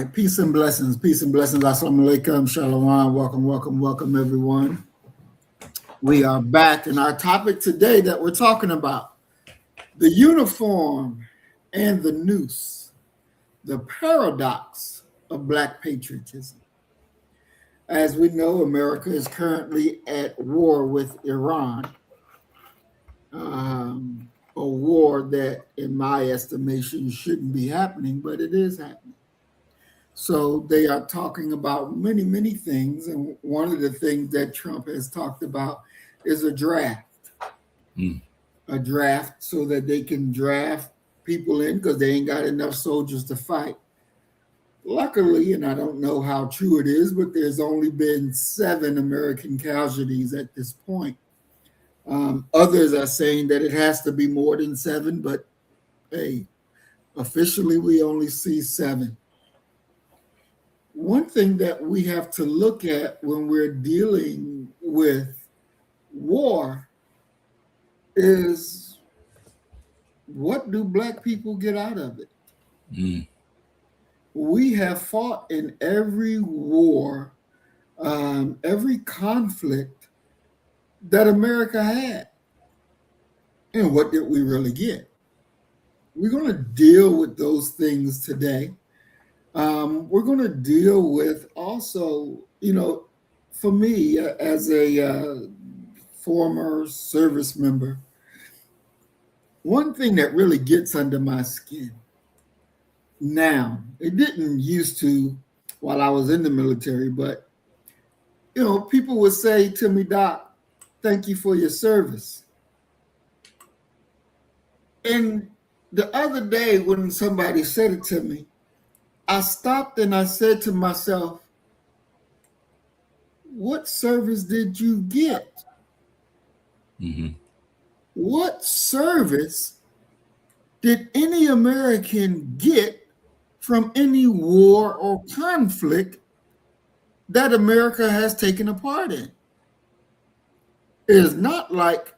right, peace and blessings, peace and blessings. Assalamu alaikum, shalom, welcome, everyone. We are back, and our topic today that we're talking about, the uniform and the noose, the paradox of Black patriotism. As we know, America is currently at war with Iran, a war that, in my estimation, shouldn't be happening, but it is happening. So they are talking about many, many things. And one of the things that Trump has talked about is a draft. A draft so that they can draft people in because they ain't got enough soldiers to fight. Luckily, and I don't know how true it is, but there's only been 7 American casualties at this point. Others are saying that it has to be more than 7, but hey, officially we only see 7. One thing that we have to look at when we're dealing with war is, what do Black people get out of it? We have fought in every war, every conflict that America had. And what did we really get? We're going to deal with those things today. We're going to deal with also, for me, as a former service member, one thing that really gets under my skin now, it didn't used to while I was in the military, but, people would say to me, Doc, thank you for your service. And the other day when somebody said it to me, I stopped and I said to myself, what service did you get? What service did any American get from any war or conflict that America has taken a part in? It is not like,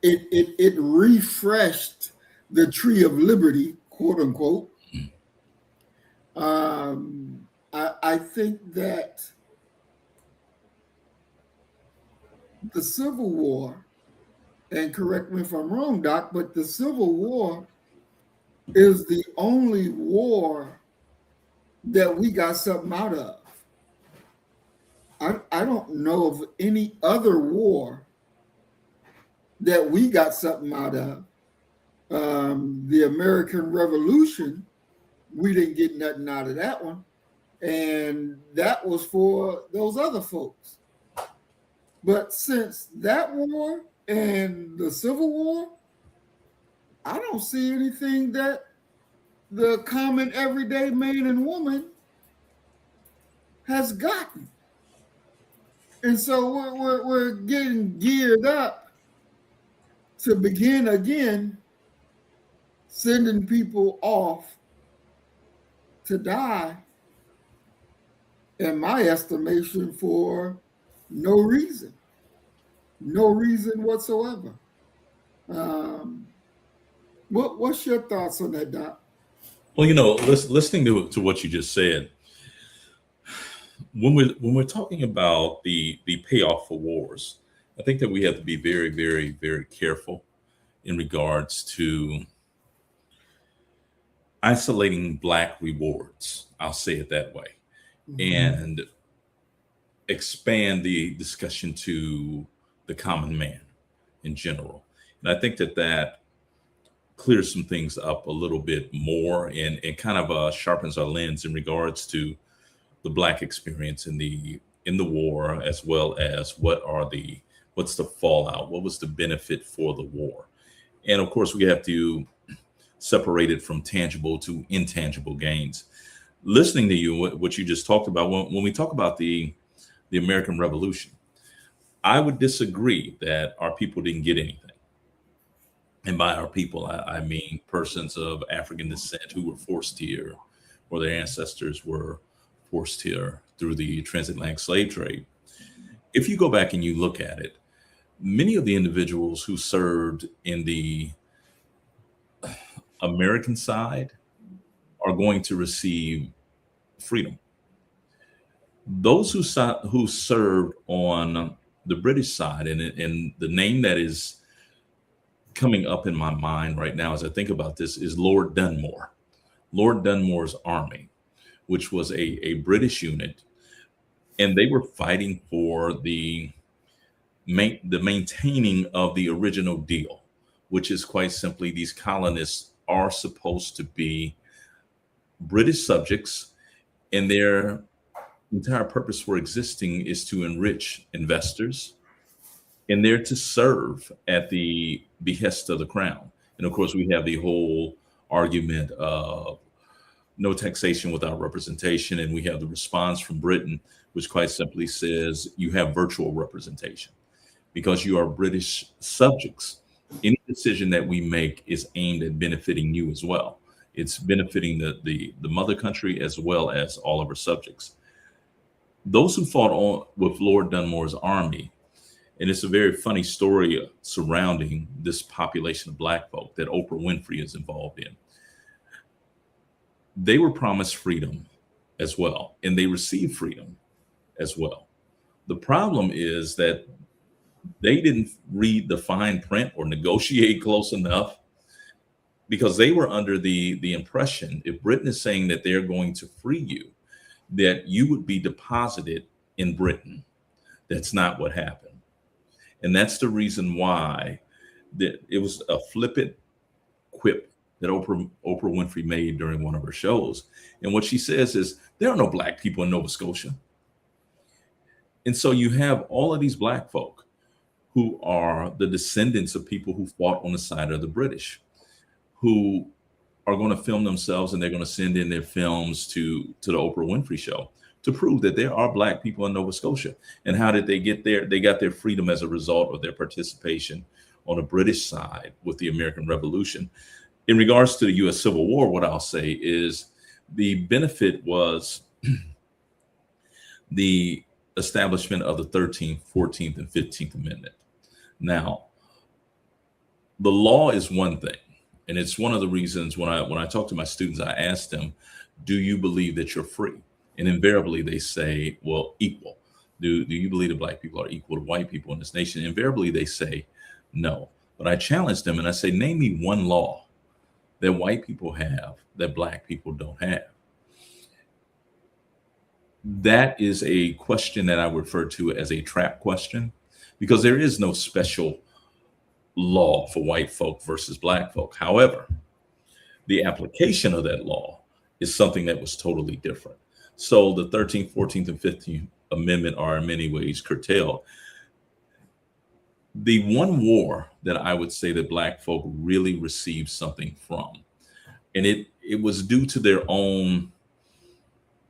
it refreshed the tree of liberty, quote unquote. I think that the Civil War, and correct me if I'm wrong, Doc, but the Civil War is the only war that we got something out of. I don't know of any other war that we got something out of. The American Revolution, we didn't get nothing out of that one. And that was for those other folks. But since that war and the Civil War, I don't see anything that the common everyday man and woman has gotten. And so we're getting geared up to begin again sending people off to die, in my estimation, for no reason whatsoever. What's your thoughts on that, Doc? Well, listening to what you just said, when we're talking about the payoff for wars, I think that we have to be very, very, very careful in regards to isolating Black rewards. I'll say it that way. And expand the discussion to the common man in general. And I think that clears some things up a little bit more and kind of sharpens our lens in regards to the Black experience in the war, as well as what's the fallout, what was the benefit for the war. And of course, we have to separate it from tangible to intangible gains. Listening to you, what you just talked about, when we talk about the American Revolution, I would disagree that our people didn't get anything. And by our people, I mean persons of African descent who were forced here, or their ancestors were forced here through the transatlantic slave trade. If you go back and you look at it, many of the individuals who served in the American side are going to receive freedom. Those who served on the British side, and the name that is coming up in my mind right now as I think about this is Lord Dunmore. Lord Dunmore's army, which was a British unit, and they were fighting for the maintaining of the original deal, which is quite simply these colonists are supposed to be British subjects, and their entire purpose for existing is to enrich investors, and they're to serve at the behest of the crown. And of course, we have the whole argument of no taxation without representation, and we have the response from Britain, which quite simply says you have virtual representation because you are British subjects. Any decision that we make is aimed at benefiting you as well. It's benefiting the mother country as well as all of her subjects. Those who fought on with Lord Dunmore's army, and it's a very funny story surrounding this population of Black folk that Oprah Winfrey is involved in. They were promised freedom as well, and they received freedom as well. The problem is that they didn't read the fine print or negotiate close enough, because they were under the impression if Britain is saying that they're going to free you, that you would be deposited in Britain. That's not what happened. And that's the reason why it was a flippant quip that Oprah Winfrey made during one of her shows. And what she says is, there are no Black people in Nova Scotia. And so you have all of these Black folk who are the descendants of people who fought on the side of the British, who are going to film themselves, and they're going to send in their films to the Oprah Winfrey show to prove that there are Black people in Nova Scotia. And how did they get there? They got their freedom as a result of their participation on the British side with the American Revolution. In regards to the U.S. Civil War, what I'll say is the benefit was the establishment of the 13th, 14th, and 15th Amendment. Now, the law is one thing, and it's one of the reasons when I talk to my students, I ask them, do you believe that you're free? And invariably they say, well, equal. Do you believe that Black people are equal to white people in this nation? Invariably they say no. But I challenge them and I say, name me one law that white people have that Black people don't have. That is a question that I refer to as a trap question, because there is no special law for white folk versus Black folk. However, the application of that law is something that was totally different. So the 13th, 14th, and 15th Amendment are in many ways curtailed. The one war that I would say that Black folk really received something from, and it was due to their own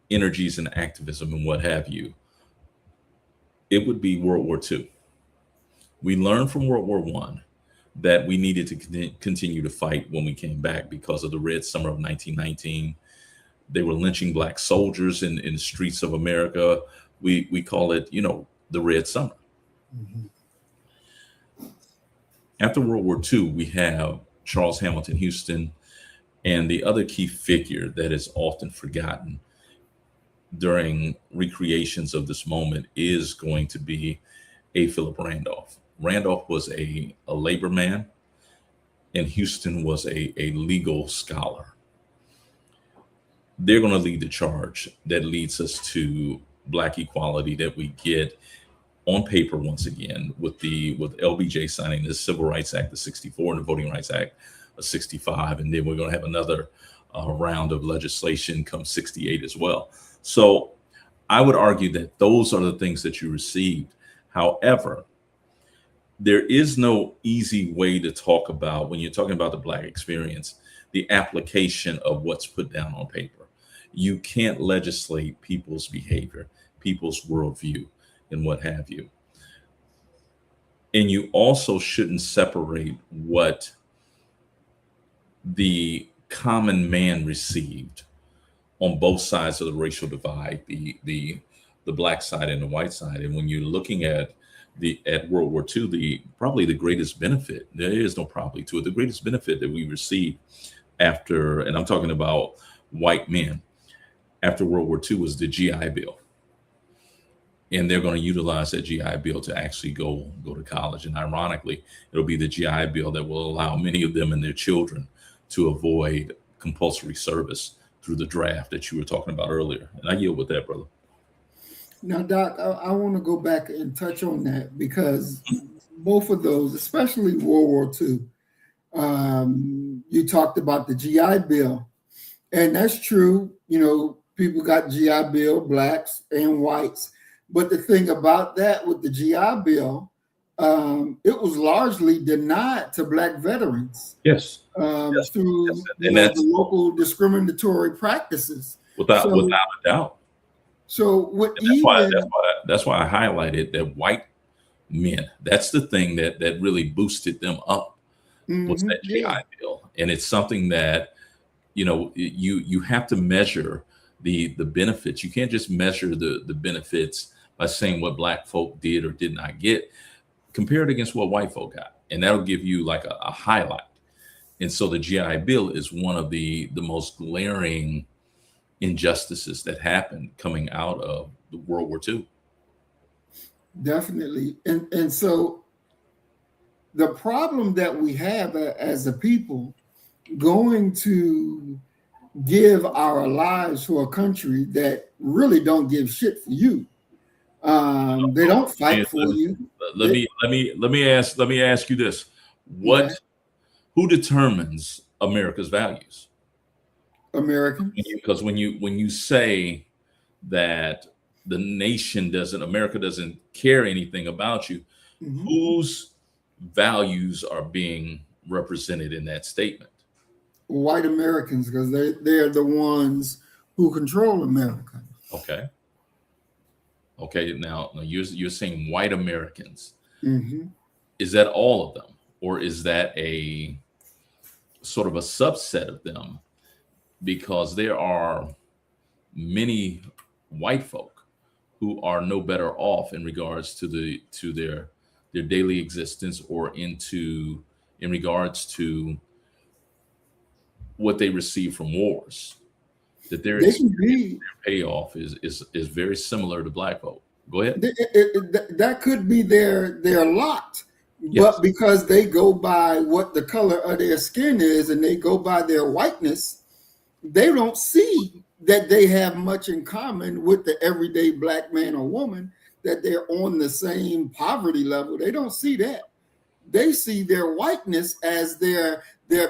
energies and activism and what have you, it would be World War II. We learned from World War I that we needed to continue to fight when we came back because of the Red Summer of 1919. They were lynching Black soldiers in the streets of America. We call it, the Red Summer. Mm-hmm. After World War II, we have Charles Hamilton Houston, and the other key figure that is often forgotten during recreations of this moment is going to be A. Philip Randolph. Randolph was a labor man, and Houston was a legal scholar. They're going to lead the charge that leads us to Black equality that we get on paper once again with LBJ signing the Civil Rights Act of 64 and the Voting Rights Act of 65. And then we're going to have another round of legislation come 68 as well. So I would argue that those are the things that you received. However, there is no easy way to talk about, when you're talking about the Black experience, the application of what's put down on paper. You can't legislate people's behavior, people's worldview, and what have you. And you also shouldn't separate what the common man received on both sides of the racial divide, the Black side and the white side. And when you're looking at World War II, probably the greatest benefit, there is no probably to it, the greatest benefit that we received after, and I'm talking about white men after World War II was the GI Bill. And they're going to utilize that GI Bill to actually go to college. And ironically, it'll be the GI Bill that will allow many of them and their children to avoid compulsory service through the draft that you were talking about earlier. And I yield with that, brother. Now, Doc, I want to go back and touch on that because both of those, especially World War II, you talked about the GI Bill. And that's true. You know, people got GI Bill, blacks and whites. But the thing about that with the GI Bill, it was largely denied to black veterans. Yes. Through yes. And that's, the local discriminatory practices. Without a doubt. So that's why I highlighted that white men. That's the thing that really boosted them up. Was that GI Bill, and it's something that you have to measure the benefits. You can't just measure the benefits by saying what black folk did or did not get. Compare it against what white folk got, and that'll give you like a highlight. And so the GI Bill is one of the most glaring injustices that happened coming out of the World War II. Definitely. And so the problem that we have as a people going to give our lives for a country that really don't give shit for you. They don't fight for you. Let me ask you this. Who determines America's values? Americans. Because when you say that America doesn't care anything about you, whose values are being represented in that statement? White Americans, because they're the ones who control America. Okay. Now you're saying white Americans. Is that all of them, or is that a sort of a subset of them? Because there are many white folk who are no better off in regards to their daily existence, or in regards to what they receive from wars. That their payoff is very similar to black folk. Go ahead. That could be their lot. Yes. But because they go by what the color of their skin is and they go by their whiteness, they don't see that they have much in common with the everyday black man or woman, that they're on the same poverty level. They don't see that. They see their whiteness as their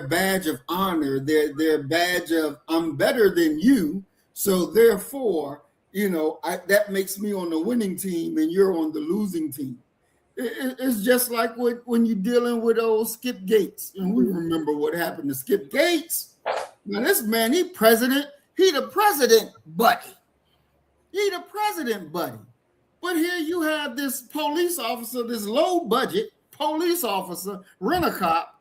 badge of honor, their badge of I'm better than you. So therefore, that makes me on the winning team and you're on the losing team. It's just like when you're dealing with old Skip Gates, and we remember what happened to Skip Gates. Now this man, he the president buddy. He the president buddy. But here you have this police officer, this low budget police officer, rent-a-cop,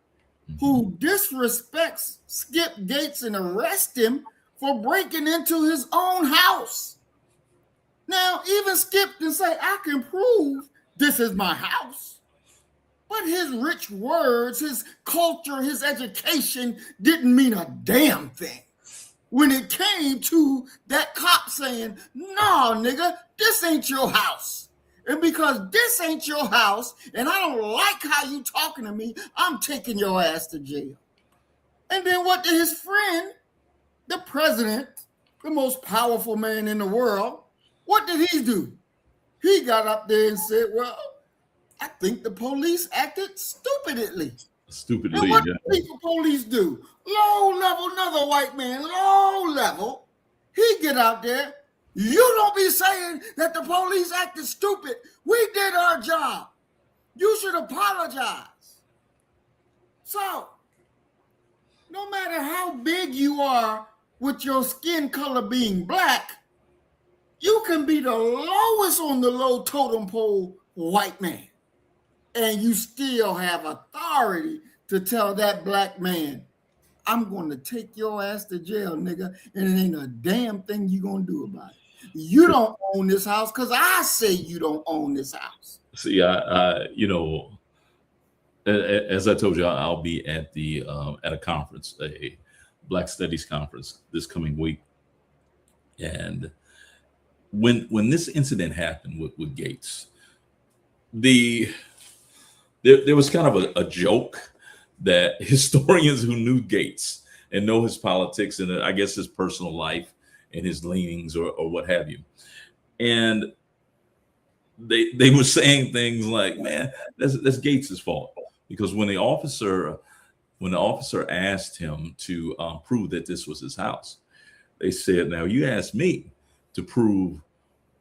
who disrespects Skip Gates and arrests him for breaking into his own house. Now, even Skip can say, I can prove this is my house. But his rich words, his culture, his education didn't mean a damn thing when it came to that cop saying, no, nigga, this ain't your house. And because this ain't your house and I don't like how you talking to me, I'm taking your ass to jail. And then what did his friend, the president, the most powerful man in the world, what did he do? He got up there and said, well, I think the police acted stupidly. And what do people police do? Low level, another white man, low level. He get out there. You don't be saying that the police acted stupid. We did our job. You should apologize. So, no matter how big you are with your skin color being black, you can be the lowest on the low totem pole white man. And you still have authority to tell that black man, I'm going to take your ass to jail, nigga, and it ain't a damn thing you going to do about it. You don't own this house because I say you don't own this house. See, as I told you, I'll be at a conference, Black Studies Conference this coming week. And when this incident happened with Gates, there was kind of a joke that historians who knew Gates and know his politics and I guess his personal life and his leanings or what have you. And they were saying things like, man, that's Gates's fault. Because when the officer asked him to prove that this was his house, they said, now you asked me to prove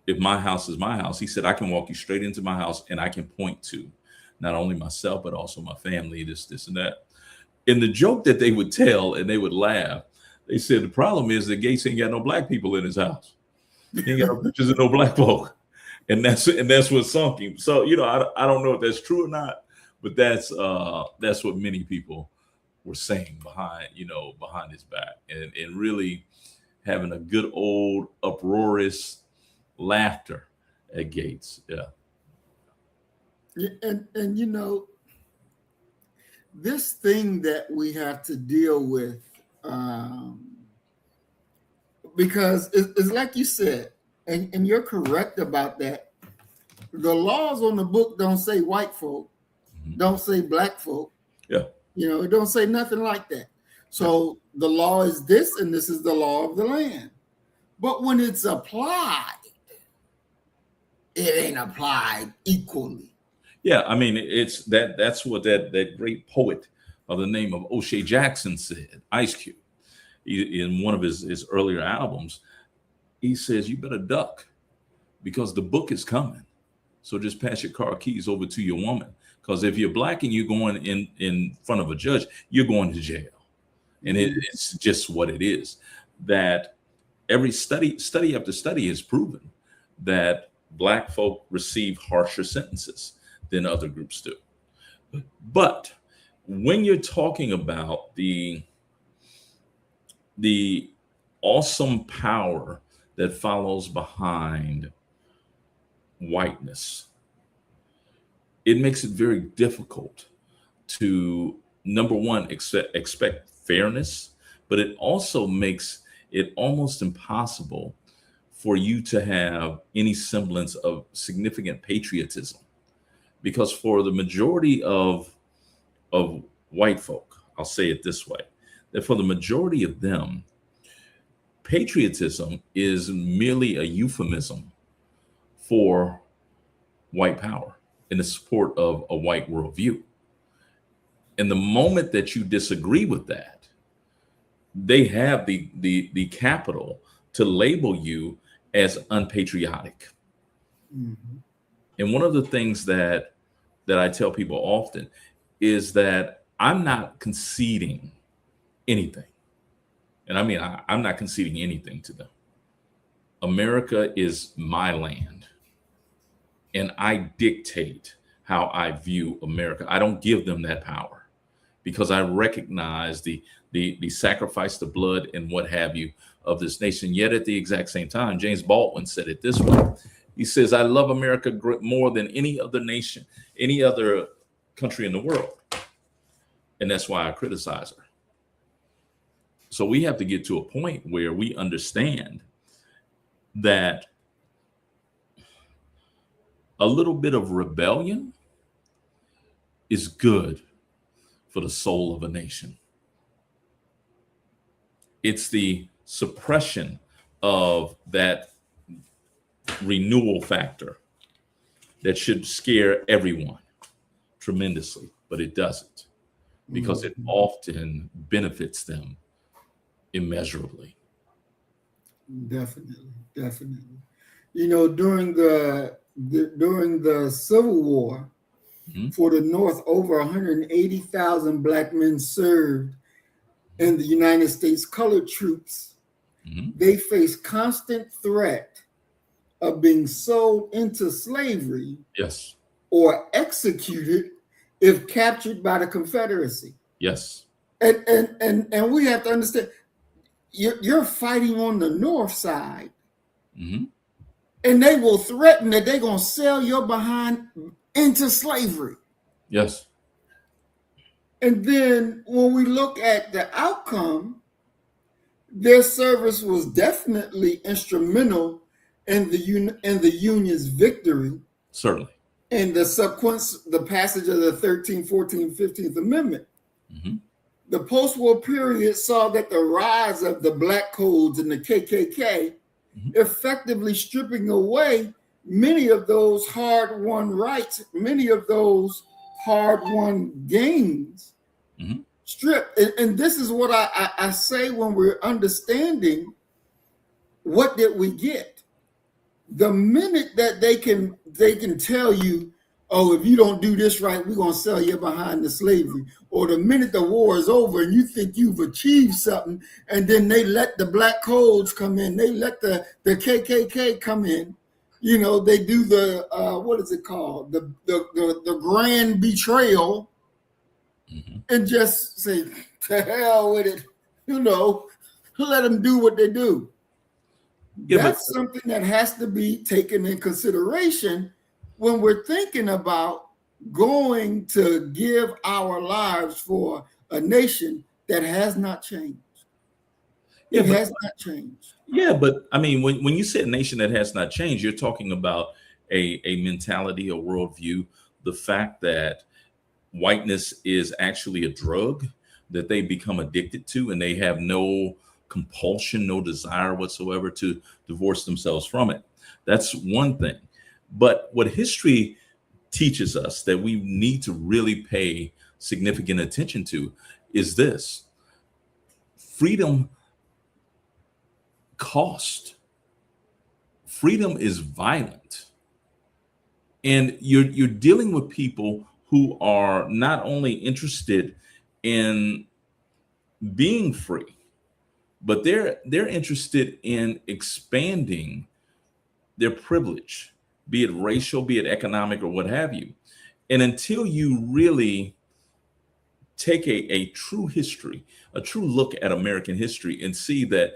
if my house is my house. He said, I can walk you straight into my house and I can point to not only myself, but also my family, this, and that. And the joke that they would tell and they would laugh, they said, the problem is that Gates ain't got no black people in his house. He ain't got no pictures of no black folk. And that's what sunk him. So, I don't know if that's true or not, but that's what many people were saying behind his back and really having a good old uproarious laughter at Gates. Yeah. And this thing that we have to deal with, because it's like you said, and you're correct about that. The laws on the book don't say white folk, don't say black folk. Yeah. It don't say nothing like that. So the law is this, and this is the law of the land. But when it's applied, it ain't applied equally. Yeah, I mean, that's what that great poet of the name of O'Shea Jackson said, Ice Cube, in one of his earlier albums. He says, you better duck because the book is coming. So just pass your car keys over to your woman. Because if you're black and you're going in front of a judge, you're going to jail. And it's just what it is. That every study after study has proven that black folk receive harsher sentences than other groups do. But when you're talking about the awesome power that follows behind whiteness, it makes it very difficult to, number one, expect fairness, but it also makes it almost impossible for you to have any semblance of significant patriotism. Because for the majority of white folk, I'll say it this way, that for the majority of them, patriotism is merely a euphemism for white power in the support of a white worldview. And the moment that you disagree with that, they have the capital to label you as unpatriotic. Mm-hmm. And one of the things that I tell people often is that I'm not conceding anything. And I mean, I'm not conceding anything to them. America is my land. And I dictate how I view America. I don't give them that power because I recognize the sacrifice, the blood, and what have you of this nation. Yet at the exact same time, James Baldwin said it this way. He says, I love America more than any other nation, any other country in the world. And that's why I criticize her. So we have to get to a point where we understand that a little bit of rebellion is good for the soul of a nation. It's the suppression of that renewal factor that should scare everyone tremendously, but it doesn't, because it often benefits them immeasurably. Definitely. During the Civil War, for the North, over 180,000 black men served in the United States colored troops. They faced constant threat of being sold into slavery, yes, or executed if captured by the Confederacy. Yes. And we have to understand, you're fighting on the North side, and they will threaten that they're going to sell your behind into slavery. Yes. And then when we look at the outcome, their service was definitely instrumental in the Union's victory Certainly. and the passage of the 13th, 14th, 15th Amendment. Mm-hmm. The post-war period saw that the rise of the Black Codes and the KKK Mm-hmm. effectively stripping away many of those hard-won rights, many of those hard-won gains, Mm-hmm. stripped. And this is what I say when we're understanding what did we get. The minute that they can tell you, oh, if you don't do this right, we're going to sell you behind the slavery. Or the minute the war is over and you think you've achieved something, and then they let the Black Codes come in, they let the KKK come in, you know, they do the, what is it called? The grand betrayal, Mm-hmm. and just say, to hell with it, you know, let them do what they do. Yeah, That's something that has to be taken in consideration when we're thinking about going to give our lives for a nation that has not changed. It has not changed. Yeah, but I mean, when you say a nation that has not changed, you're talking about a mentality, a worldview, the fact that whiteness is actually a drug that they become addicted to, and they have no compulsion, no desire whatsoever to divorce themselves from it. That's one thing. But what history teaches us that we need to really pay significant attention to is this: freedom cost. Freedom is violent. And you're dealing with people who are not only interested in being free, but they're interested in expanding their privilege, be it racial, be it economic, or what have you. And until you really take a true history, a true look at American history, and see that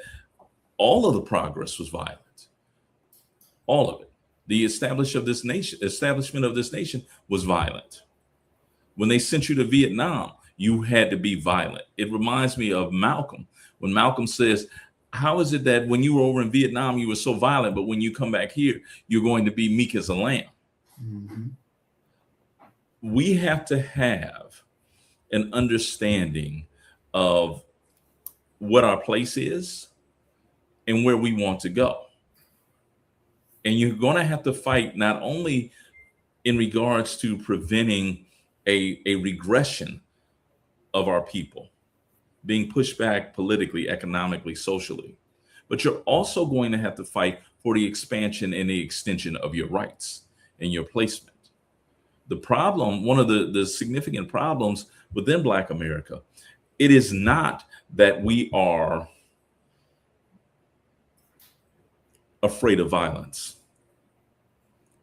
all of the progress was violent, all of it. The establishment of this nation was violent. When they sent you to Vietnam, you had to be violent. It reminds me of Malcolm, when Malcolm says, how is it that when you were over in Vietnam, you were so violent, but when you come back here, you're going to be meek as a lamb? Mm-hmm. We have to have an understanding of what our place is and where we want to go. And you're going to have to fight not only in regards to preventing a regression of our people being pushed back politically, economically, socially, but you're also going to have to fight for the expansion and the extension of your rights and your placement. The problem, one of the significant problems within Black America, it is not that we are afraid of violence.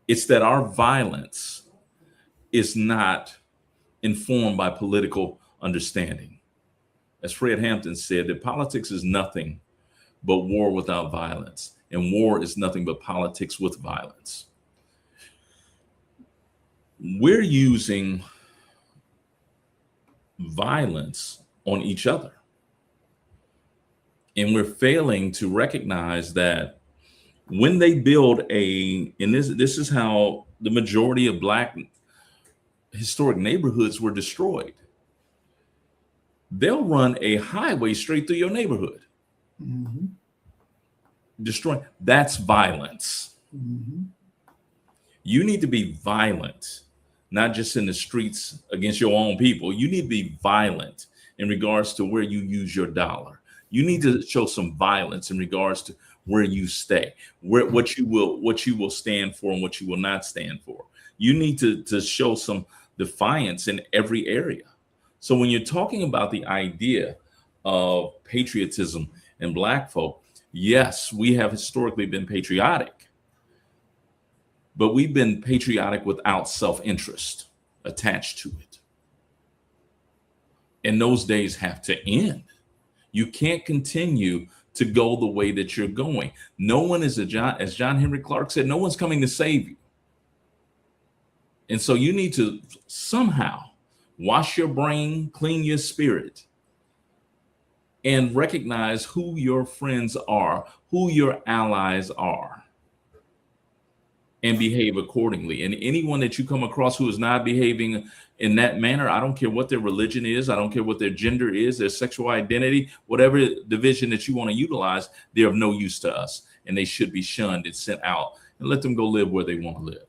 It's that our violence is not informed by political understanding. As Fred Hampton said, that politics is nothing but war without violence, and war is nothing but politics with violence. We're using violence on each other, and we're failing to recognize that when they build and this is how the majority of Black historic neighborhoods were destroyed. They'll run a highway straight through your neighborhood. Mm-hmm. Destroy. That's violence. Mm-hmm. You need to be violent, not just in the streets against your own people. You need to be violent in regards to where you use your dollar. You need to show some violence in regards to where you stay, what you will stand for and what you will not stand for. You need to show some defiance in every area. So when you're talking about the idea of patriotism in Black folk, yes, we have historically been patriotic, but we've been patriotic without self-interest attached to it. And those days have to end. You can't continue to go the way that you're going. No one is as John Henry Clark said, no one's coming to save you. And so you need to somehow wash your brain, clean your spirit, and recognize who your friends are, who your allies are, and behave accordingly. And anyone that you come across who is not behaving in that manner, I don't care what their religion is, I don't care what their gender is, their sexual identity, whatever division that you want to utilize, they're of no use to us. And they should be shunned and sent out, and let them go live where they want to live.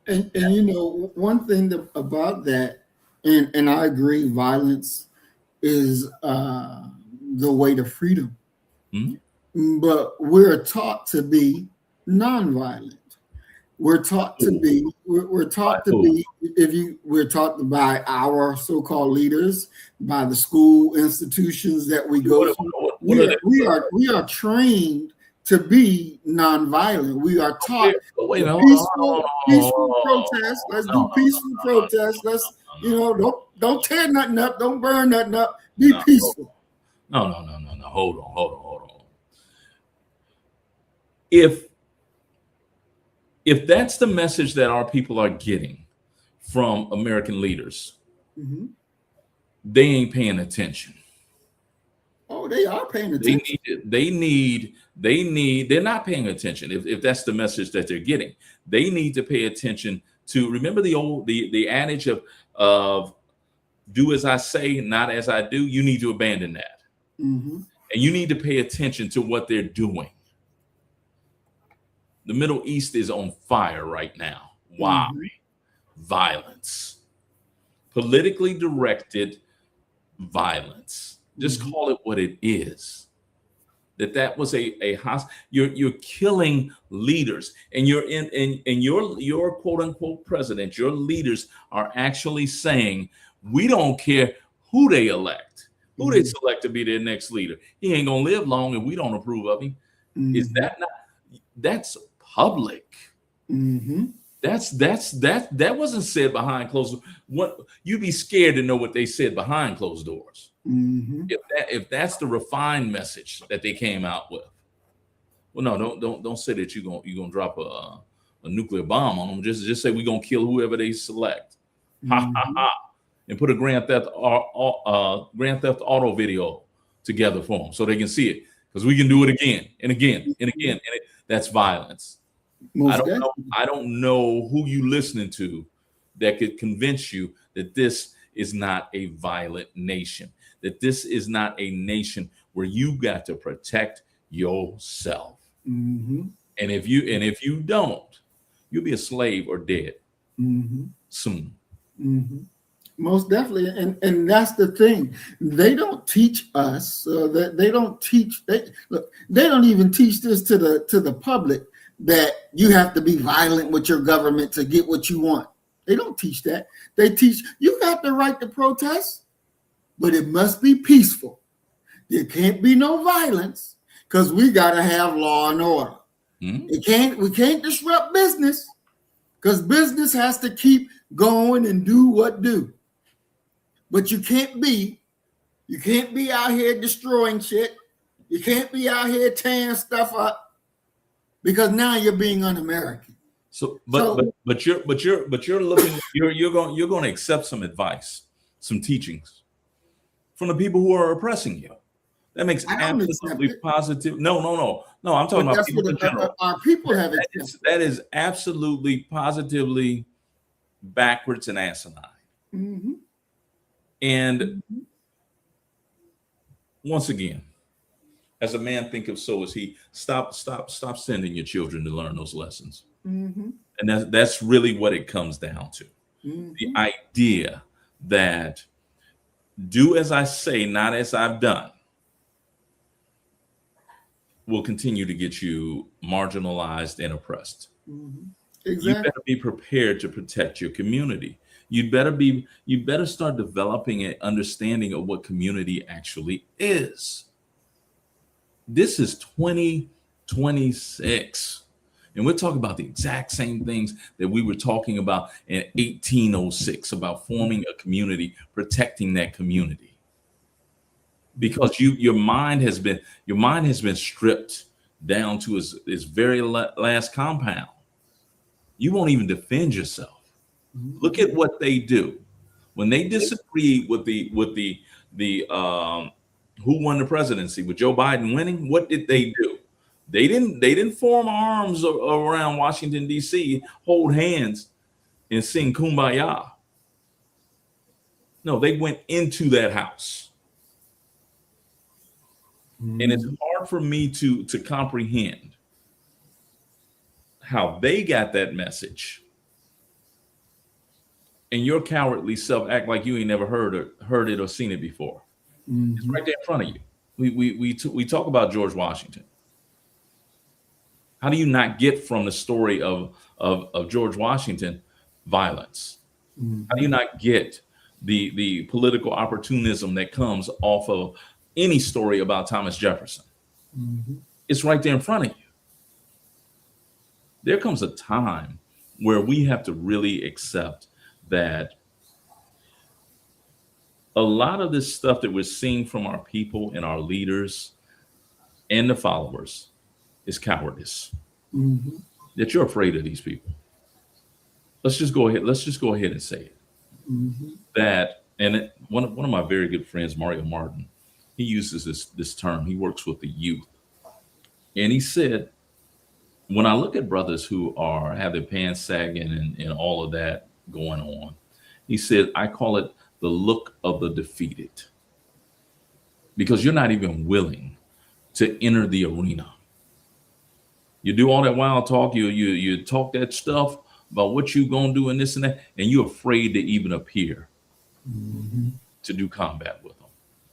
And you know, one thing about that, and I agree, violence is the way to freedom. Mm-hmm. But we're taught to be nonviolent. We're taught to be. We're taught to be. We're taught by our so-called leaders, by the school institutions that we go to. We are trained to be nonviolent. We are taught peaceful protest. Let's do peaceful protest. Let's don't tear nothing up. Don't burn nothing up. Be peaceful. No. Hold on. If that's the message that our people are getting from American leaders, mm-hmm. they ain't paying attention. Oh, they are paying attention. They're not paying attention. If that's the message that they're getting, they need to pay attention to, remember the adage of do as I say, not as I do. You need to abandon that. Mm-hmm. And you need to pay attention to what they're doing. The Middle East is on fire right now. Why? Mm-hmm. Violence. Politically directed violence. Just mm-hmm. call it what it is. That was you're killing leaders, and your quote unquote president, your leaders are actually saying, we don't care who they elect, who mm-hmm. they select to be their next leader. He ain't gonna live long and we don't approve of him. Mm-hmm. Is that not? That's public. Mm-hmm. That wasn't said behind closed doors. What, you'd be scared to know what they said behind closed doors. Mm-hmm. If that's the refined message that they came out with. Well, no, don't say that you're gonna drop a nuclear bomb on them. Just say we're gonna kill whoever they select. Mm-hmm. Ha ha ha, and put a Grand Theft Auto video together for them so they can see it, because we can do it again and again and again, and that's violence. I don't know who you listening to that could convince you that this is not a violent nation, that this is not a nation where you got to protect yourself. Mm-hmm. And if you don't, you'll be a slave or dead mm-hmm. soon. Mm-hmm. Most definitely, and that's the thing. They don't teach us. They don't teach. They don't even teach this to the public, that you have to be violent with your government to get what you want. They don't teach that. They teach you got the right to protest, but it must be peaceful. There can't be no violence, because we got to have law and order. Mm-hmm. We can't disrupt business, because business has to keep going and do what do. But you can't be out here destroying shit. You can't be out here tearing stuff up, because now you're being un-American. But you're looking, you're going to accept some advice, some teachings from the people who are oppressing you. That makes absolutely positive. No. I'm talking about people in general. Our people have accepted. That is absolutely positively backwards and asinine. Mm-hmm. And mm-hmm. once again, as a man thinketh, so is he. Stop sending your children to learn those lessons. Mm-hmm. And that's really what it comes down to. Mm-hmm. The idea that do as I say, not as I've done, will continue to get you marginalized and oppressed. Mm-hmm. Exactly. You better be prepared to protect your community. You better start developing an understanding of what community actually is. This is 2026. And we're talking about the exact same things that we were talking about in 1806, about forming a community, protecting that community. Because your mind has been stripped down to its very last compound. You won't even defend yourself. Look at what they do when they disagree with the Who won the presidency? With Joe Biden winning, what did they do? They didn't form arms around Washington D.C., hold hands, and sing "Kumbaya." No, they went into that house, and it's hard for me to comprehend how they got that message, and your cowardly self act like you ain't never heard it or seen it before. It's right there in front of you. We talk about George Washington. How do you not get from the story of George Washington violence? How do you not get the political opportunism that comes off of any story about Thomas Jefferson? It's right there in front of you. There comes a time where we have to really accept that a lot of this stuff that we're seeing from our people and our leaders and the followers is cowardice. That you're afraid of these people. Let's just go ahead and say it. That, and one of my very good friends, Mario Martin, he uses this term. He works with the youth, and he said, when I look at brothers who have their pants sagging and all of that going on, he said, I call it the look of the defeated, because you're not even willing to enter the arena. You do all that wild talk, you talk that stuff about what you gonna do and this and that, and you're afraid to even appear to do combat with them.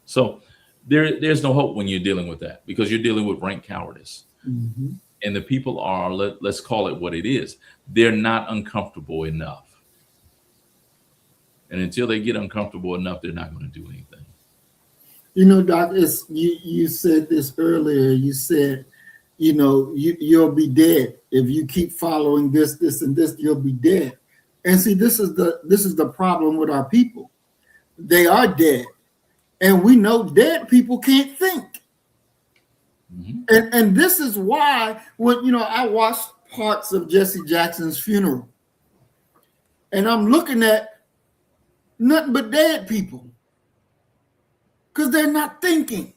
So there's no hope when you're dealing with that, because you're dealing with rank cowardice. And the people are, let's call it what it is, they're not uncomfortable enough. And until they get uncomfortable enough, they're not going to do anything. You know, Doc, you said this earlier. You said, you'll be dead if you keep following this, and this. You'll be dead. And see, this is the problem with our people. They are dead, and we know dead people can't think. And this is why when I watched parts of Jesse Jackson's funeral, and I'm looking at nothing but dead people, because they're not thinking.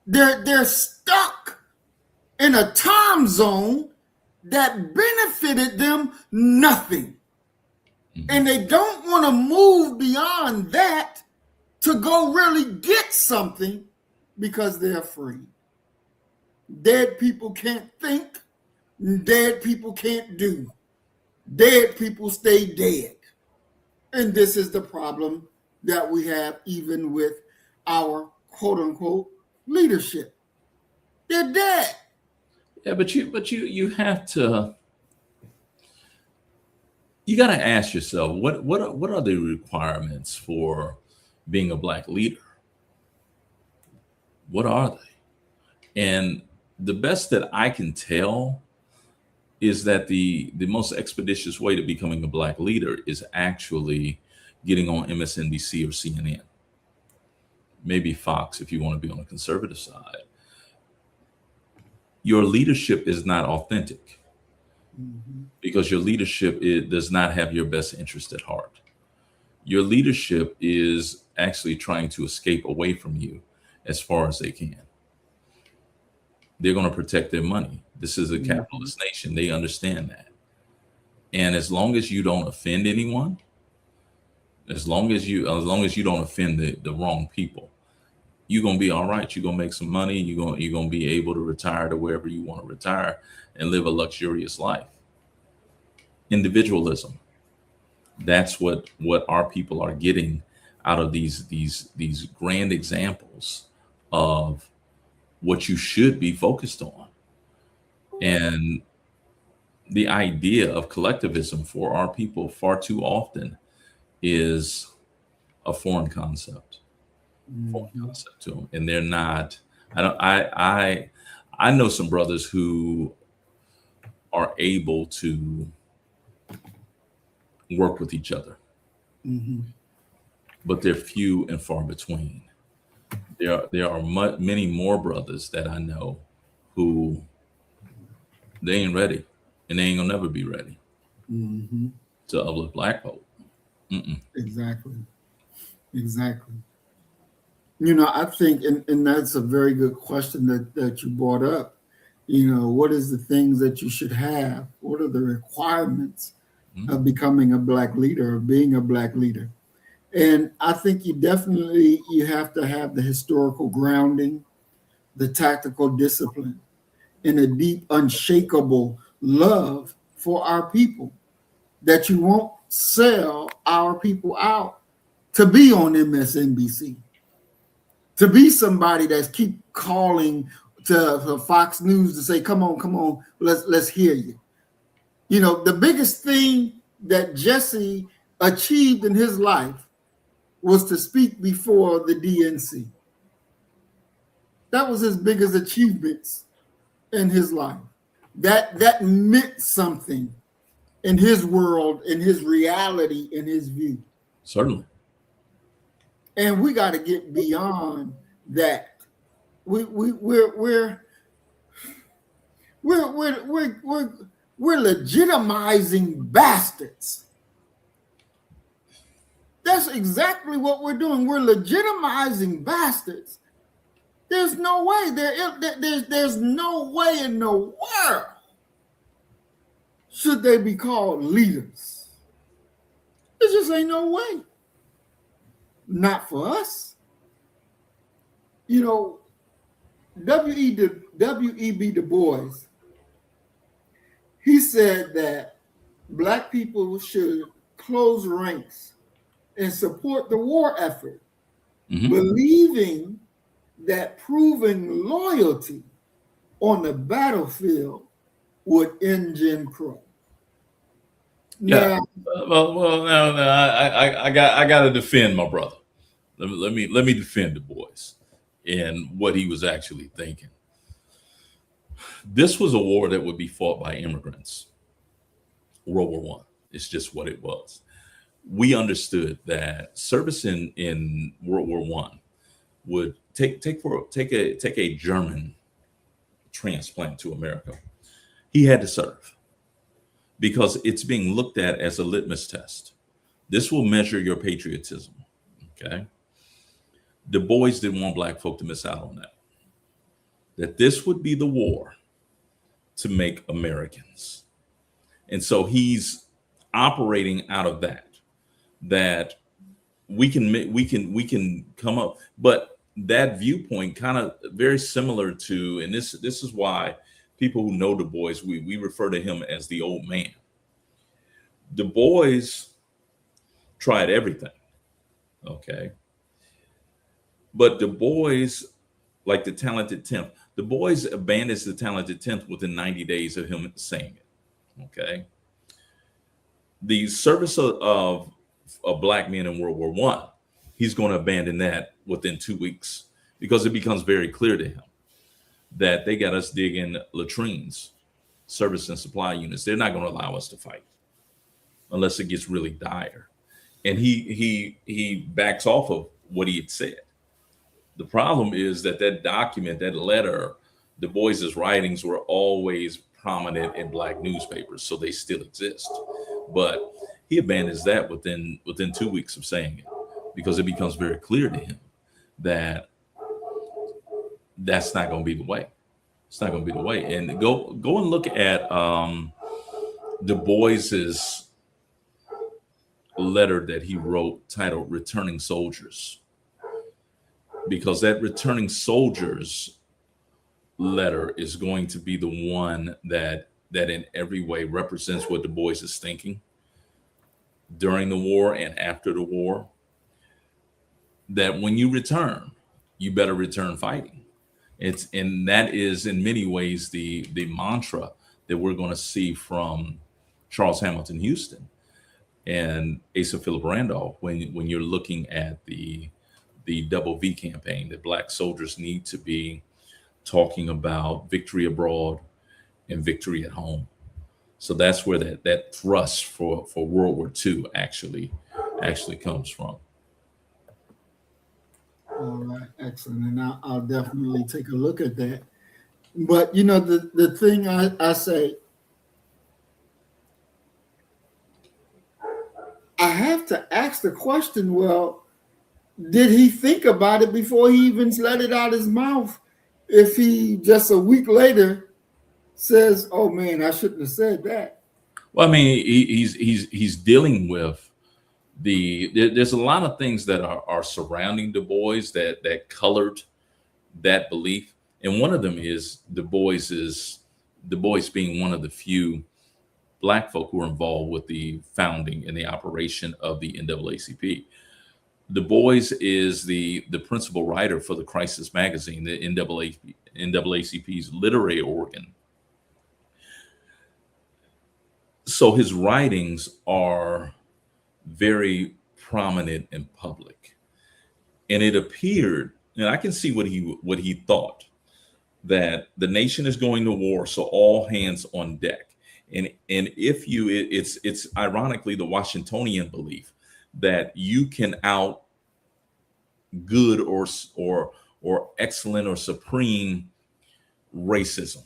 They're stuck in a time zone that benefited them nothing. And they don't want to move beyond that to go really get something, because they're afraid. Dead people can't think. Dead people can't do. Dead people stay dead. And this is the problem that we have even with our quote unquote leadership. They're dead. Yeah, but you have to, you got to ask yourself, what are the requirements for being a Black leader? What are they? And the best that I can tell is that the most expeditious way to becoming a Black leader is actually getting on MSNBC or CNN, maybe Fox if you want to be on the conservative side. Your leadership is not authentic, because your leadership does not have your best interest at heart. Your leadership is actually trying to escape away from you as far as they can. They're going to protect their money. This is a capitalist nation. They understand that. And as long as you don't offend anyone, as long as you don't offend the wrong people, you're going to be all right. You're going to make some money. You're going to be able to retire to wherever you want to retire and live a luxurious life. Individualism. That's what our people are getting out of these grand examples of what you should be focused on. And the idea of collectivism for our people far too often is a foreign concept. Foreign concept to them. And they're not, I know some brothers who are able to work with each other, but they're few and far between. There are many more brothers that I know who they ain't ready, and they ain't gonna never be ready to uplift Black folk. Exactly. I think, and that's a very good question that you brought up. What is the things that you should have? What are the requirements of becoming a Black leader or being a Black leader? And I think you have to have the historical grounding, the tactical discipline, and a deep, unshakable love for our people, that you won't sell our people out to be on MSNBC, to be somebody that's keep calling to Fox News to say, come on, let's hear you. The biggest thing that Jesse achieved in his life was to speak before the DNC. That was his biggest achievements in his life. That meant something in his world, in his reality, in his view. Certainly. And we got to get beyond that. We're legitimizing bastards. That's exactly what we're doing. We're legitimizing bastards. There's no way. There's no way in the world should they be called leaders. There just ain't no way. Not for us. W.E.B. Du Bois, he said that Black people should close ranks and support the war effort, believing that proving loyalty on the battlefield would end Jim Crow. Yeah. Well, no, I got to defend my brother. Let me defend Du Bois and what he was actually thinking. This was a war that would be fought by immigrants. World War I. It's just what it was. We understood that service in World War I would take a German transplant to America. He had to serve because it's being looked at as a litmus test. This will measure your patriotism. Okay. Du Bois didn't want Black folk to miss out on that. That this would be the war to make Americans. And so he's operating out of that we can come up, but that viewpoint kind of very similar to, and this is why people who know Du Bois, we refer to him as the old man. Du Bois tried everything. Okay. But Du Bois, like the Talented 10th, Du Bois abandons the Talented 10th within 90 days of him saying it. Okay. The service of Black men in World War I, he's going to abandon that within 2 weeks because it becomes very clear to him that they got us digging latrines, service and supply units. They're not going to allow us to fight unless it gets really dire. And he backs off of what he had said. The problem is that document, that letter, Du Bois's writings were always prominent in Black newspapers, so they still exist. But he abandons that within 2 weeks of saying it because it becomes very clear to him that that's not going to be the way. It's not going to be the way. And go and look at Du Bois's letter that he wrote titled "Returning Soldiers," because that Returning Soldiers letter is going to be the one that in every way represents what Du Bois is thinking during the war and after the war. That when you return, you better return fighting. And that is in many ways the mantra that we're going to see from Charles Hamilton Houston and Asa Philip Randolph when you're looking at the Double V campaign, that Black soldiers need to be talking about victory abroad and victory at home. So that's where that thrust for World War II actually comes from. All right, excellent. And I'll definitely take a look at that. But the thing I say, I have to ask the question, well, did he think about it before he even let it out his mouth? If he just a week later says, "Oh man, I shouldn't have said that." Well, I mean, he's dealing with there's a lot of things that are surrounding Du Bois that colored that belief, and one of them is Du Bois being one of the few black folk who were involved with the founding and the operation of the NAACP. Du Bois is the principal writer for the Crisis magazine, the NAACP's literary organ. So his writings are very prominent in public, and it appeared, and I can see what he thought, that the nation is going to war, so all hands on deck. And if you, it's ironically the Washingtonian belief that you can out good or excellent or supreme racism.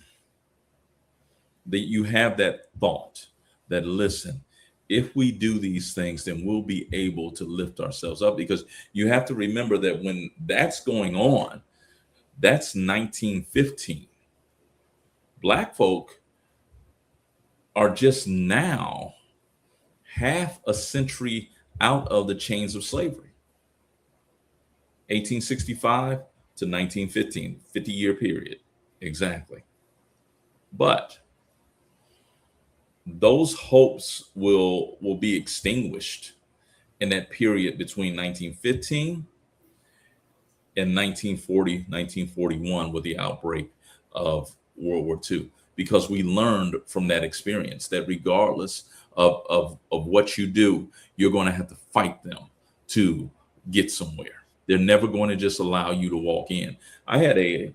That you have that thought that, listen, if we do these things, then we'll be able to lift ourselves up, because you have to remember that when that's going on, that's 1915. Black folk are just now half a century out of the chains of slavery. 1865 to 1915, 50-year period, exactly. But those hopes will be extinguished in that period between 1915 and 1940, 1941, with the outbreak of World War II, because we learned from that experience that regardless of what you do, you're going to have to fight them to get somewhere. They're never going to just allow you to walk in. I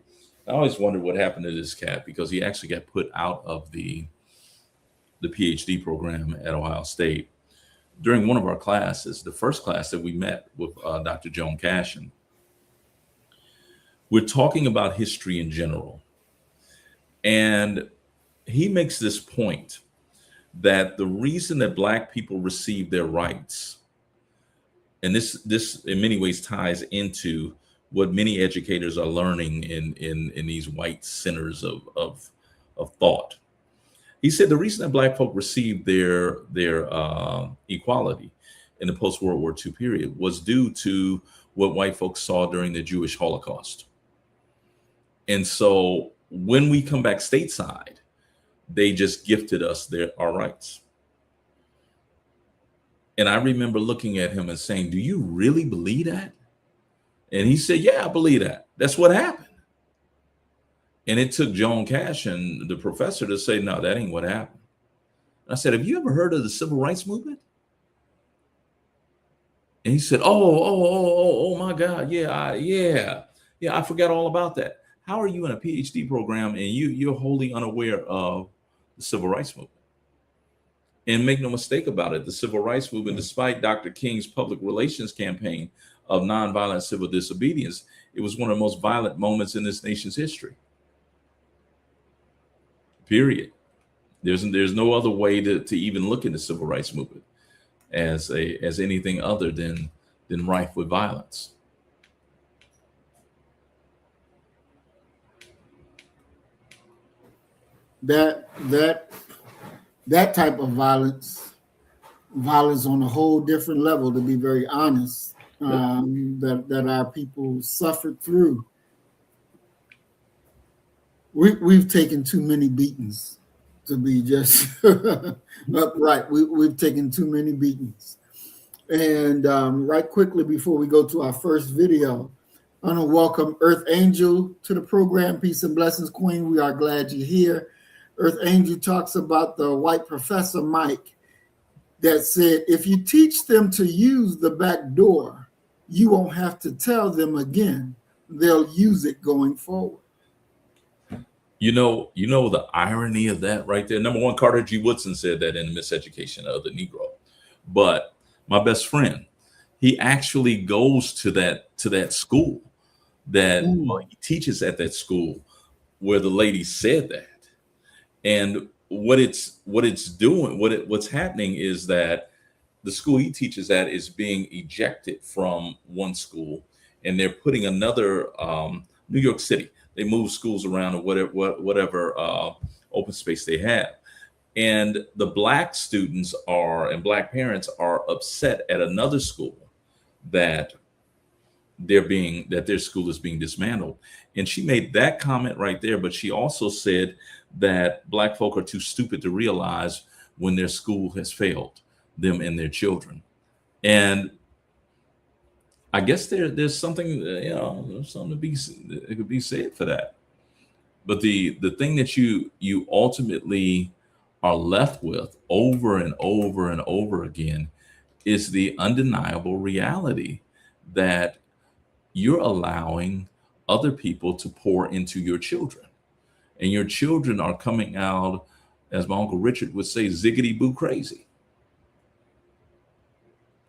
always wondered what happened to this cat, because he actually got put out of the PhD program at Ohio State during one of our classes, the first class that we met with Dr. Joan Cashin. We're talking about history in general. And he makes this point that the reason that Black people receive their rights, and this in many ways ties into what many educators are learning in these white centers of thought. He said the reason that Black folk received their equality in the post-World War II period was due to what white folks saw during the Jewish Holocaust. And so when we come back stateside, they just gifted us our rights. And I remember looking at him and saying, "Do you really believe that?" And he said, "Yeah, I believe that. That's what happened." And it took Joan Cashin, the professor, to say, "No, that ain't what happened." And I said, "Have you ever heard of the civil rights movement?" And he said, "Oh my God, yeah, I forgot all about that." How are you in a PhD program and you're wholly unaware of the civil rights movement? And make no mistake about it, the civil rights movement, despite Dr. King's public relations campaign of nonviolent civil disobedience, it was one of the most violent moments in this nation's history. Period. There's no other way to even look at the civil rights movement as anything other than rife with violence. That type of violence on a whole different level, to be very honest, that our people suffered through. We've taken too many beatings to be just upright. We've taken too many beatings. And right quickly before we go to our first video, I want to welcome Earth Angel to the program. Peace and blessings, Queen. We are glad you're here. Earth Angel talks about the white professor Mike that said, if you teach them to use the back door, you won't have to tell them again. They'll use it going forward. You know the irony of that right there. Number one, Carter G. Woodson said that in Miseducation of the Negro. But my best friend, he actually goes to that school that he teaches at that school where the lady said that. And what's happening is that the school he teaches at is being ejected from one school, and they're putting another, New York City. They move schools around or whatever open space they have. And the black students and black parents are upset at another school that that their school is being dismantled. And she made that comment right there, but she also said that black folk are too stupid to realize when their school has failed them and their children. And I guess there's something, there's something that could be said for that. But the thing that you ultimately are left with over and over and over again is the undeniable reality that you're allowing other people to pour into your children. And your children are coming out, as my Uncle Richard would say, ziggity boo crazy.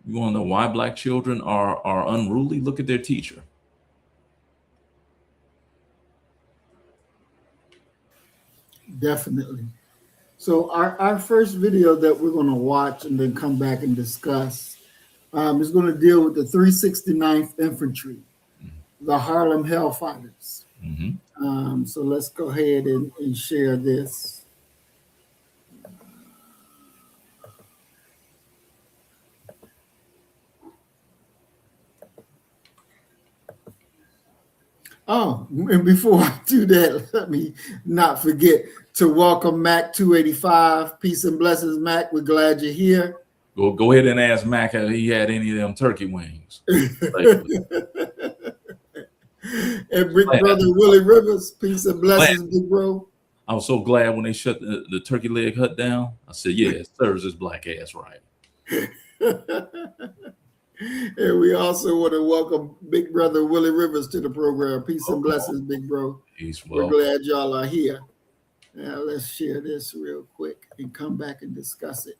You want to know why black children are unruly? Look at their teacher. Definitely. So our first video that we're going to watch and then come back and discuss is going to deal with the 369th Infantry, the Harlem Hellfighters. Mm-hmm. So let's go ahead and share this. Oh, and before I do that, let me not forget to welcome Mac 285. Peace and blessings, Mac. We're glad you're here. Go ahead and ask Mac if he had any of them turkey wings. And big brother Willie Rivers, peace and blessings, big bro. I was so glad when they shut the turkey leg hut down. I said, yeah, it serves his black ass right. And we also want to welcome big brother Willie Rivers to the program. Peace and blessings, big bro. We're glad y'all are here. Now let's share this real quick and come back and discuss it.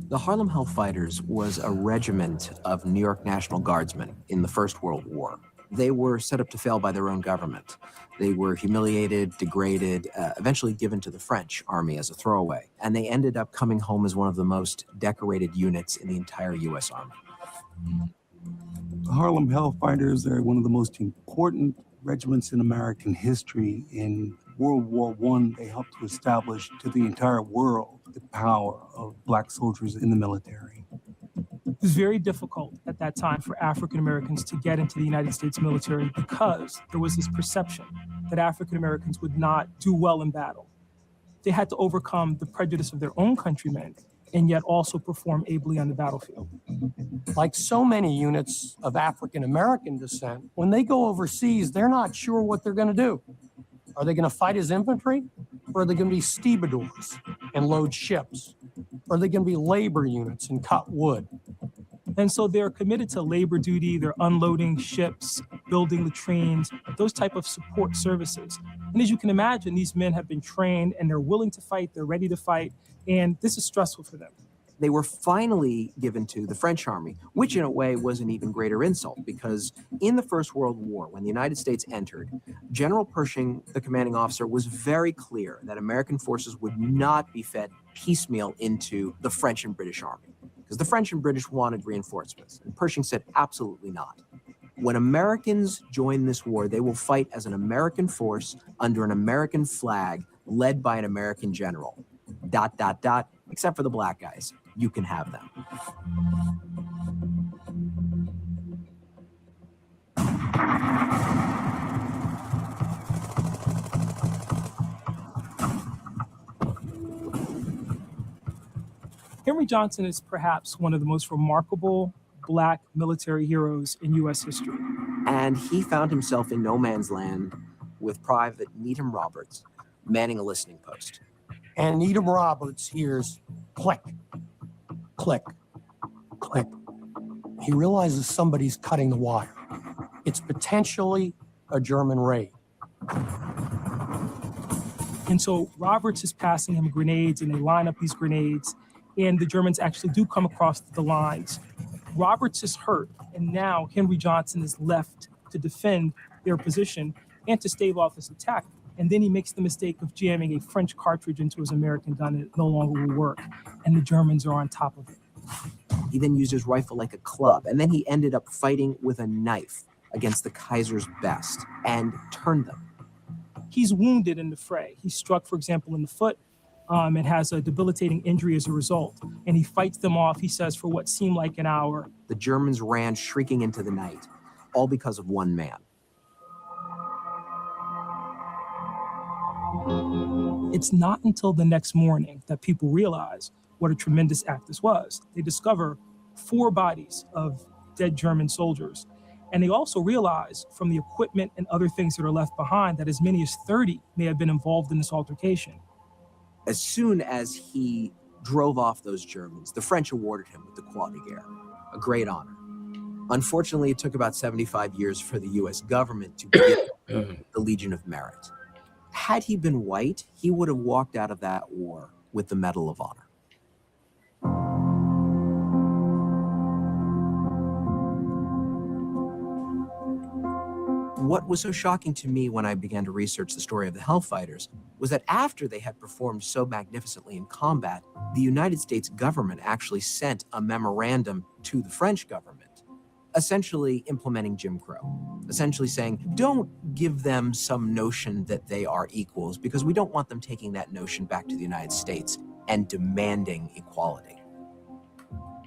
The Harlem Hellfighters was a regiment of New York National Guardsmen in the First World War. They were set up to fail by their own government. They were humiliated, degraded, eventually given to the French army as a throwaway. And they ended up coming home as one of the most decorated units in the entire U.S. Army. The Harlem Hellfighters are one of the most important regiments in American history. In World War I, they helped to establish to the entire world the power of black soldiers in the military. It was very difficult at that time for African Americans to get into the United States military because there was this perception that African Americans would not do well in battle. They had to overcome the prejudice of their own countrymen and yet also perform ably on the battlefield. Like so many units of African American descent, when they go overseas, they're not sure what they're going to do. Are they going to fight as infantry? Or are they going to be stevedores and load ships? Or are they going to be labor units and cut wood? And so they're committed to labor duty, they're unloading ships, building latrines, those type of support services. And as you can imagine, these men have been trained and they're willing to fight, they're ready to fight, and this is stressful for them. They were finally given to the French army, which in a way was an even greater insult because in the First World War, when the United States entered, General Pershing, the commanding officer, was very clear that American forces would not be fed piecemeal into the French and British army because the French and British wanted reinforcements. And Pershing said, absolutely not. When Americans join this war, they will fight as an American force under an American flag led by an American general. ... Except for the black guys. You can have them. Henry Johnson is perhaps one of the most remarkable black military heroes in U.S. history. And he found himself in no man's land with Private Needham Roberts manning a listening post. And Needham Roberts hears click, click, click. He realizes somebody's cutting the wire. It's potentially a German raid. And so Roberts is passing him grenades and they line up these grenades and the Germans actually do come across the lines. Roberts is hurt and now Henry Johnson is left to defend their position and to stave off this attack. And then he makes the mistake of jamming a French cartridge into his American gun, and it no longer will work. And the Germans are on top of it. He then used his rifle like a club, and then he ended up fighting with a knife against the Kaiser's best and turned them. He's wounded in the fray. He's struck, for example, in the foot, and has a debilitating injury as a result. And he fights them off, he says, for what seemed like an hour. The Germans ran shrieking into the night, all because of one man. It's not until the next morning that people realize what a tremendous act this was. They discover 4 bodies of dead German soldiers. And they also realize from the equipment and other things that are left behind that as many as 30 may have been involved in this altercation. As soon as he drove off those Germans, the French awarded him with the Croix de Guerre, a great honor. Unfortunately, it took about 75 years for the US government to give him the Legion of Merit. Had he been white, he would have walked out of that war with the Medal of Honor. What was so shocking to me when I began to research the story of the Hellfighters was that after they had performed so magnificently in combat, the United States government actually sent a memorandum to the French government, essentially implementing Jim Crow, essentially saying, don't give them some notion that they are equals, because we don't want them taking that notion back to the United States and demanding equality.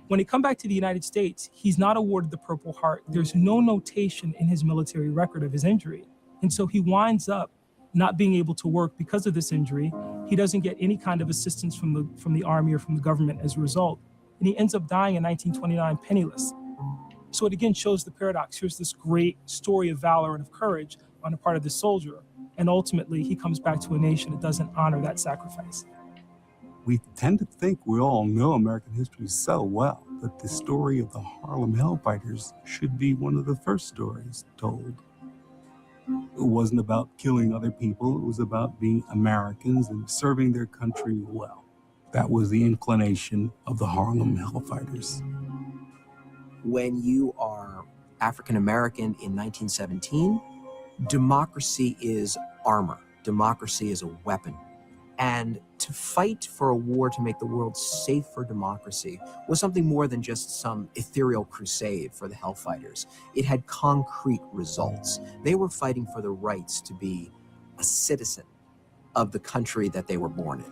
When he come back to the United States, he's not awarded the Purple Heart. There's no notation in his military record of his injury. And so he winds up not being able to work because of this injury. He doesn't get any kind of assistance from the army or from the government as a result. And he ends up dying in 1929 penniless. So it again shows the paradox. Here's this great story of valor and of courage on the part of the soldier. And ultimately, he comes back to a nation that doesn't honor that sacrifice. We tend to think we all know American history so well that the story of the Harlem Hellfighters should be one of the first stories told. It wasn't about killing other people, it was about being Americans and serving their country well. That was the inclination of the Harlem Hellfighters. When you are African American in 1917, democracy is armor. Democracy is a weapon. And to fight for a war to make the world safe for democracy was something more than just some ethereal crusade for the Hellfighters. It had concrete results. They were fighting for the rights to be a citizen of the country that they were born in.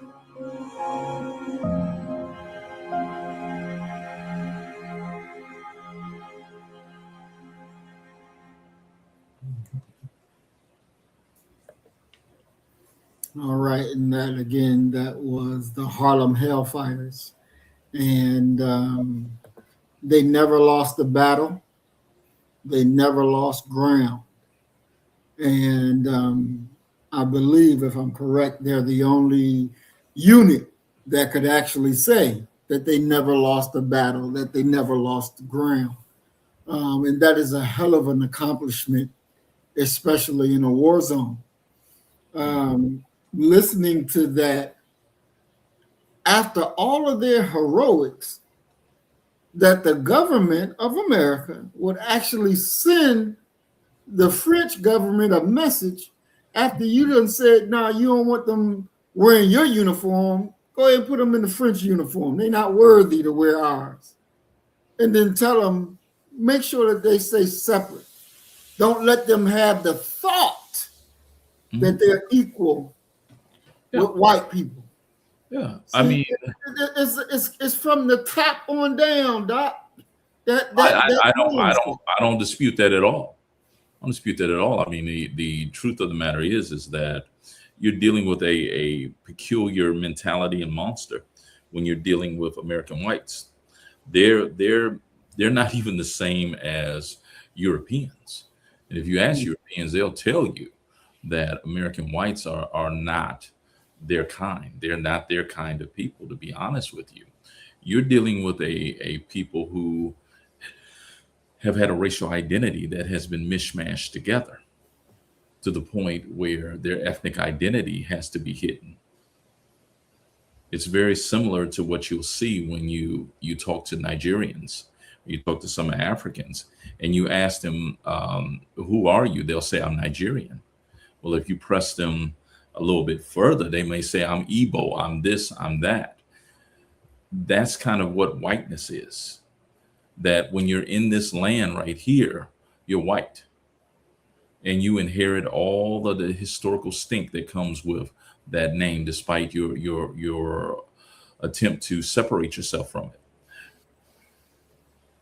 All right, and that was the Harlem Hellfighters, and they never lost a battle. They never lost ground, and I believe, if I'm correct, they're the only unit that could actually say that they never lost a battle, that they never lost ground, and that is a hell of an accomplishment, especially in a war zone. Listening to that, after all of their heroics, that the government of America would actually send the French government a message after you done said, nah, you don't want them wearing your uniform, go ahead and put them in the French uniform. They're not worthy to wear ours. And then tell them, make sure that they stay separate. Don't let them have the thought that they're equal with white people. Yeah, See, I mean, it's from the top on down, Doc. I don't dispute that at all. I don't dispute that at all. I mean, the truth of the matter is that you're dealing with a peculiar mentality and monster when you're dealing with American whites. They're not even the same as Europeans. And if you ask Europeans, they'll tell you that American whites are not their kind. They're not their kind of people, to be honest with you. You're dealing with a people who have had a racial identity that has been mishmashed together to the point where their ethnic identity has to be hidden. It's very similar to what you'll see when you talk to Nigerians, you talk to some Africans, and you ask them, who are you? They'll say, I'm Nigerian. Well, if you press them a little bit further, they may say, I'm Igbo, I'm this, I'm that. That's kind of what whiteness is. That when you're in this land right here, you're white. And you inherit all of the historical stink that comes with that name, despite your attempt to separate yourself from it.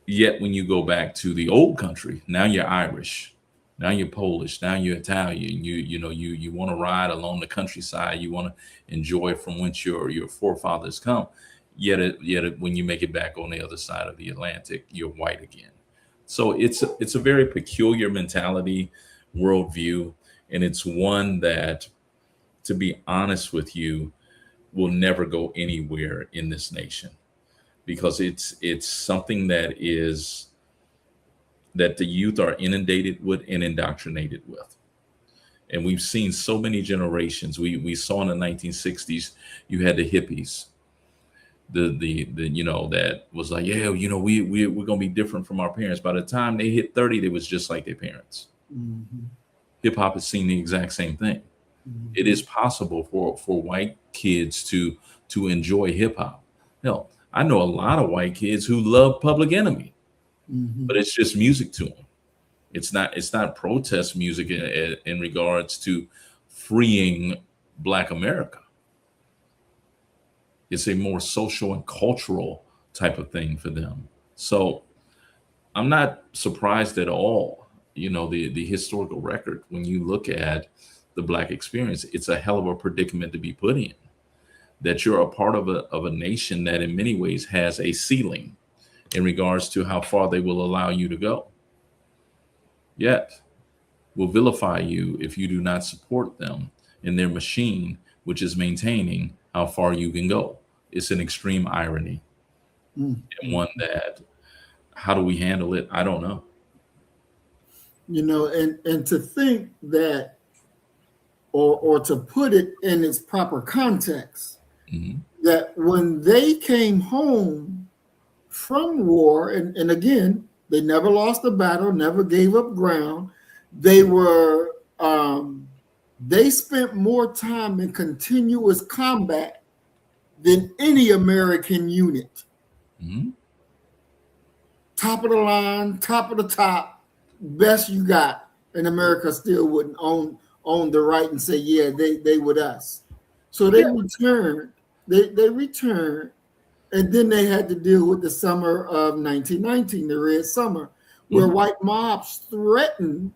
Yet when you go back to the old country, now you're Irish, now you're Polish, now you're Italian. You want to ride along the countryside, you want to enjoy from whence your forefathers come. Yet when you make it back on the other side of the Atlantic, you're white again. So it's a very peculiar mentality, worldview, and it's one that, to be honest with you, will never go anywhere in this nation, because it's something that the youth are inundated with and indoctrinated with. And we've seen so many generations. We saw in the 1960s, you had the hippies, the that was like, yeah, we're gonna be different from our parents. By the time they hit 30, they was just like their parents. Mm-hmm. Hip hop has seen the exact same thing. Mm-hmm. It is possible for white kids to enjoy hip hop. No, I know a lot of white kids who love Public Enemy, Mm-hmm. but it's just music to them. It's not protest music in regards to freeing Black America. It's a more social and cultural type of thing for them. So I'm not surprised at all. The historical record, when you look at the Black experience, it's a hell of a predicament to be put in. That you're a part of a nation that in many ways has a ceiling in regards to how far they will allow you to go. Yet will vilify you if you do not support them in their machine, which is maintaining how far you can go. It's an extreme irony, and one that, how do we handle it? I don't know. And to think that, or to put it in its proper context, Mm-hmm. that when they came home from war, and again, they never lost a battle, never gave up ground. They spent more time in continuous combat than any American unit. Mm-hmm. Top of the line, top of the top, best you got, and America still wouldn't own the right and say, yeah, they with us. So they returned. They returned, and then they had to deal with the summer of 1919, the Red Summer, where white mobs threatened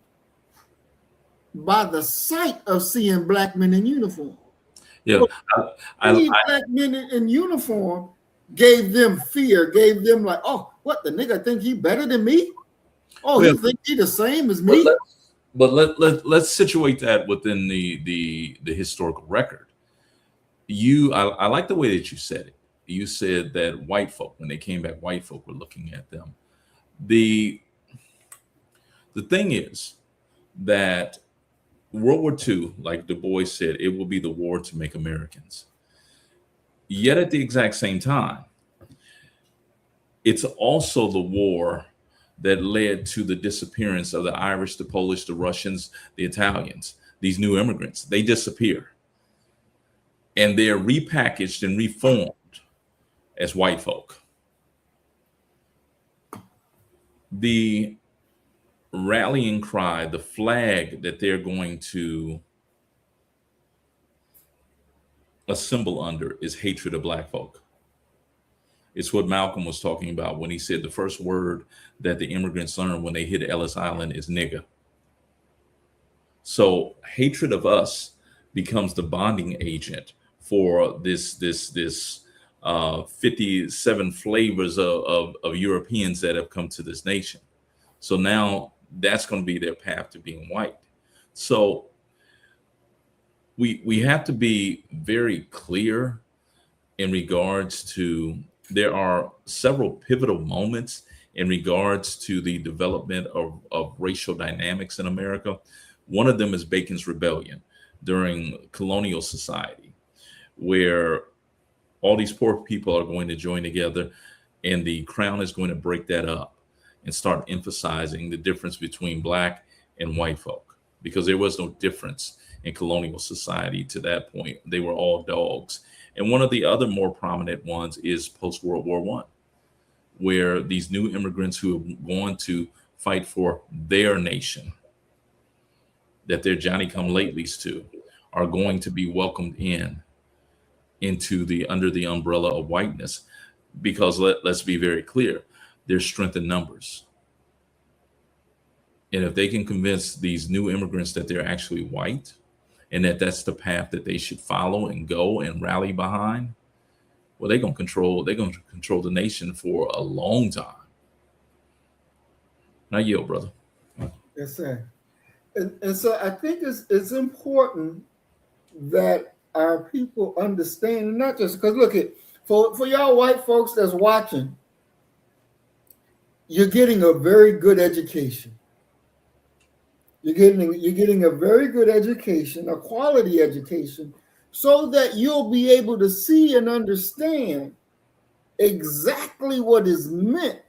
by the sight of seeing Black men in uniform. Yeah, Black men in uniform gave them fear, gave them like, oh, what, the nigga think he better than me? Oh, he think he the same as me? But let's situate that within the historical record. I like the way that you said it. You said that white folk, when they came back, white folk were looking at them. The thing is that World War II, like Du Bois said, it will be the war to make Americans. Yet at the exact same time, it's also the war that led to the disappearance of the Irish, the Polish, the Russians, the Italians, these new immigrants. They disappear. And they're repackaged and reformed as white folk. The rallying cry, the flag that they're going to assemble under is hatred of Black folk. It's what Malcolm was talking about when he said the first word that the immigrants learned when they hit Ellis Island is nigga. So hatred of us becomes the bonding agent for this 57 flavors of Europeans that have come to this nation. So now that's going to be their path to being white. So we have to be very clear in regards to, there are several pivotal moments in regards to the development of racial dynamics in America. One of them is Bacon's Rebellion during colonial society, where all these poor people are going to join together, and the crown is going to break that up and start emphasizing the difference between Black and white folk. because there was no difference in colonial society to that point. They were all dogs. And one of the other more prominent ones is post-World War I, where these new immigrants who have gone to fight for their nation, that they're Johnny-come-latelys to, are going to be welcomed into the under the umbrella of whiteness, because let's be very clear, there's strength in numbers. And if they can convince these new immigrants that they're actually white and that that's the path that they should follow and go and rally behind, well, they're going to control the nation for a long time. Now, yield, brother. Yes, sir. And so I think it's important that our people understand, and not just because look at for y'all white folks that's watching, you're getting a very good education. You're getting a very good education, a quality education, so that you'll be able to see and understand exactly what is meant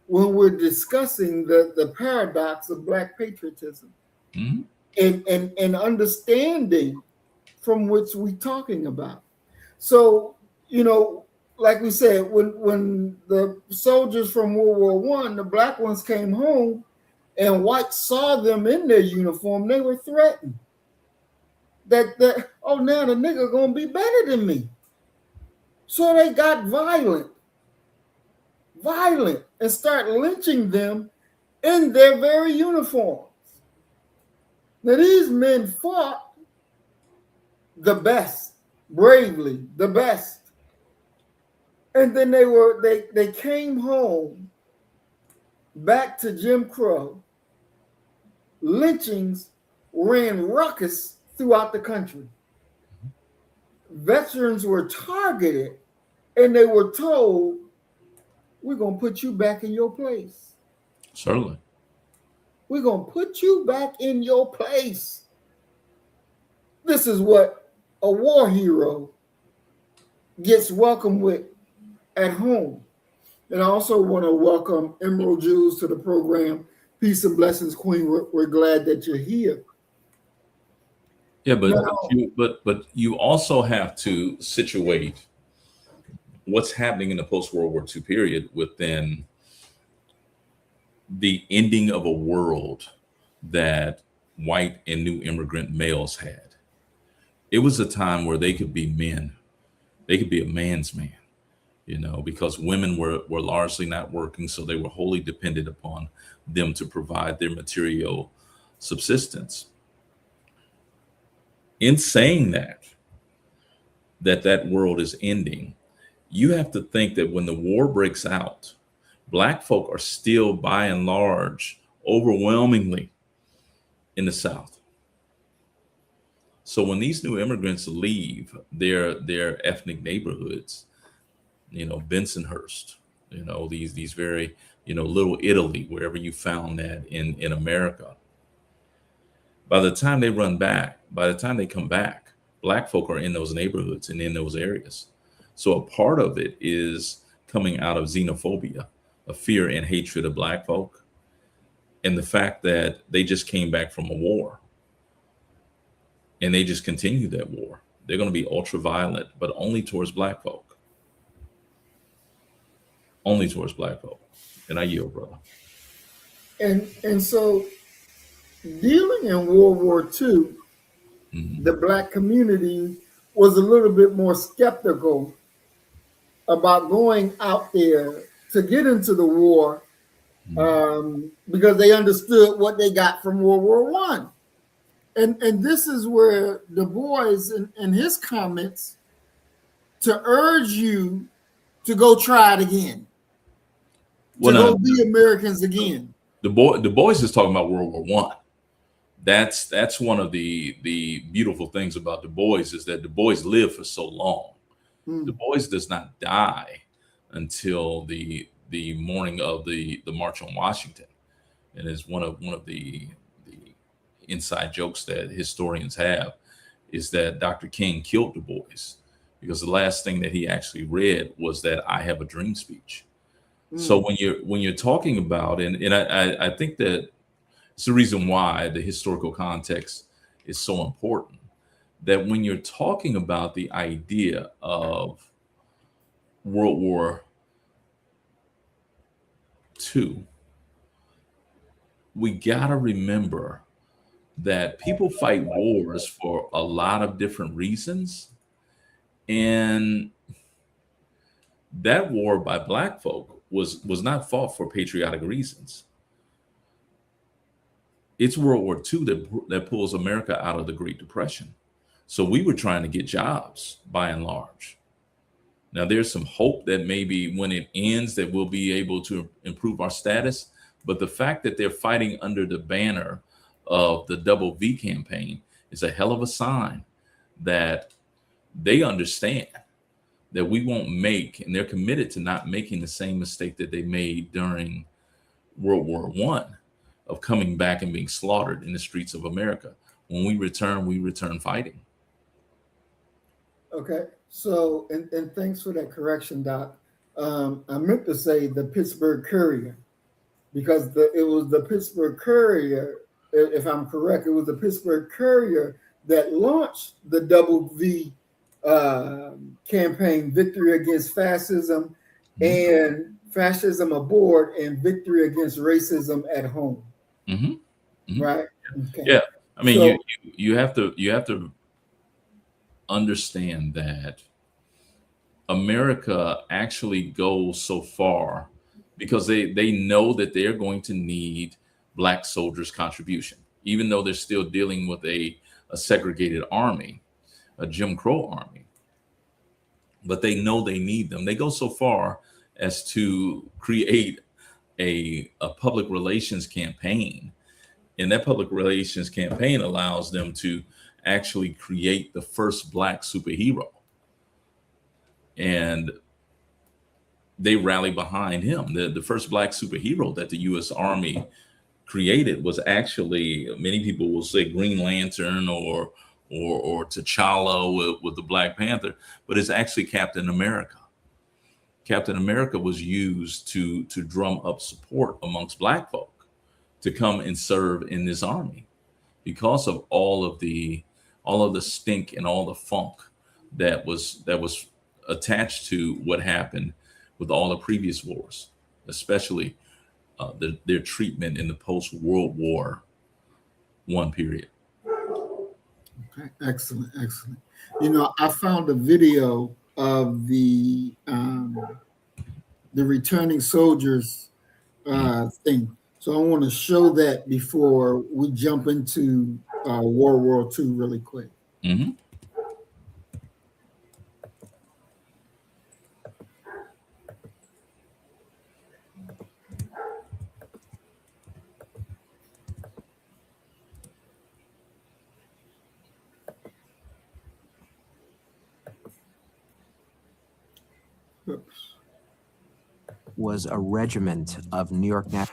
when we're discussing the paradox of Black patriotism, Mm-hmm. and understanding from which we're talking about. So, like we said, when the soldiers from World War I, the Black ones came home, and whites saw them in their uniform, they were threatened. That now the nigga gonna be better than me. So they got violent, and start lynching them in their very uniforms. Now these men fought the best, bravely, the best. And then they came home back to Jim Crow. Lynchings ran ruckus throughout the country. Veterans were targeted, and they were told, we're going to put you back in your place. Certainly. We're going to put you back in your place. This is what a war hero gets welcomed with at home. And I also want to welcome Emerald Jules to the program. Peace and blessings, Queen. We're glad that you're here. Yeah, but you also have to situate what's happening in the post-World War II period within the ending of a world that white and new immigrant males had. It was a time where they could be men. They could be a man's man, because women were largely not working, so they were wholly dependent upon them to provide their material subsistence. In saying that world is ending, you have to think that when the war breaks out, Black folk are still by and large overwhelmingly in the South. So when these new immigrants leave their ethnic neighborhoods, Bensonhurst, these very, Little Italy, wherever you found that in America. By the time they come back, Black folk are in those neighborhoods and in those areas. So a part of it is coming out of xenophobia, a fear and hatred of Black folk, and the fact that they just came back from a war and they just continue that war. They're going to be ultra violent, but only towards Black folk. Only towards Black folk. And I yield, brother. And so dealing in World War II, the Black community was a little bit more skeptical about going out there to get into the war, because they understood what they got from World War I. And this is where Du Bois in his comments to urge you to go try it again, to go be Americans again. Du Bois is talking about World War I. That's one of the beautiful things about Du Bois is that Du Bois lived for so long. Du Bois does not die until the morning of the March on Washington, and is one of the inside jokes that historians have is that Dr. King killed Du Bois because the last thing that he actually read was that "I Have a Dream" speech. So when you're talking about, and I think that It's the reason why the historical context is so important. That when you're talking about the idea of World War II, we got to remember that people fight wars for a lot of different reasons. And that war by Black folk was not fought for patriotic reasons. It's World War II that pulls America out of the Great Depression. So we were trying to get jobs by and large. Now there's some hope that maybe when it ends that we'll be able to improve our status. But the fact that they're fighting under the banner of the Double V campaign is a hell of a sign that they understand that we won't make, and they're committed to not making the same mistake that they made during World War I of coming back and being slaughtered in the streets of America. When we return fighting. Okay, so and thanks for that correction, Doc. I meant to say the Pittsburgh Courier, because it was the Pittsburgh Courier, if I'm correct, it was the Pittsburgh Courier that launched the Double V campaign, Victory Against Fascism and Fascism Aboard, and Victory Against Racism at Home. Mm-hmm. Mm-hmm. Right? Okay. Yeah. I mean, So, you have to understand that America actually goes so far because they know that they're going to need Black soldiers' contribution, even though they're still dealing with a segregated army, a Jim Crow army. But they know they need them. They go so far as to create a public relations campaign. And that public relations campaign allows them to actually create the first Black superhero. And they rally behind him. The first Black superhero that the U.S. Army created was actually, many people will say Green Lantern or T'Challa with the Black Panther, but it's actually Captain America. Captain America was used to drum up support amongst Black folk to come and serve in this army because of all of the stink and all the funk that was attached to what happened with all the previous wars, especially their treatment in the post-World War I period. okay, excellent. You know, I found a video of the returning soldiers thing. So I want to show that before we jump into World War II really quick. Mm-hmm. Oops. Was a regiment of New York Nat.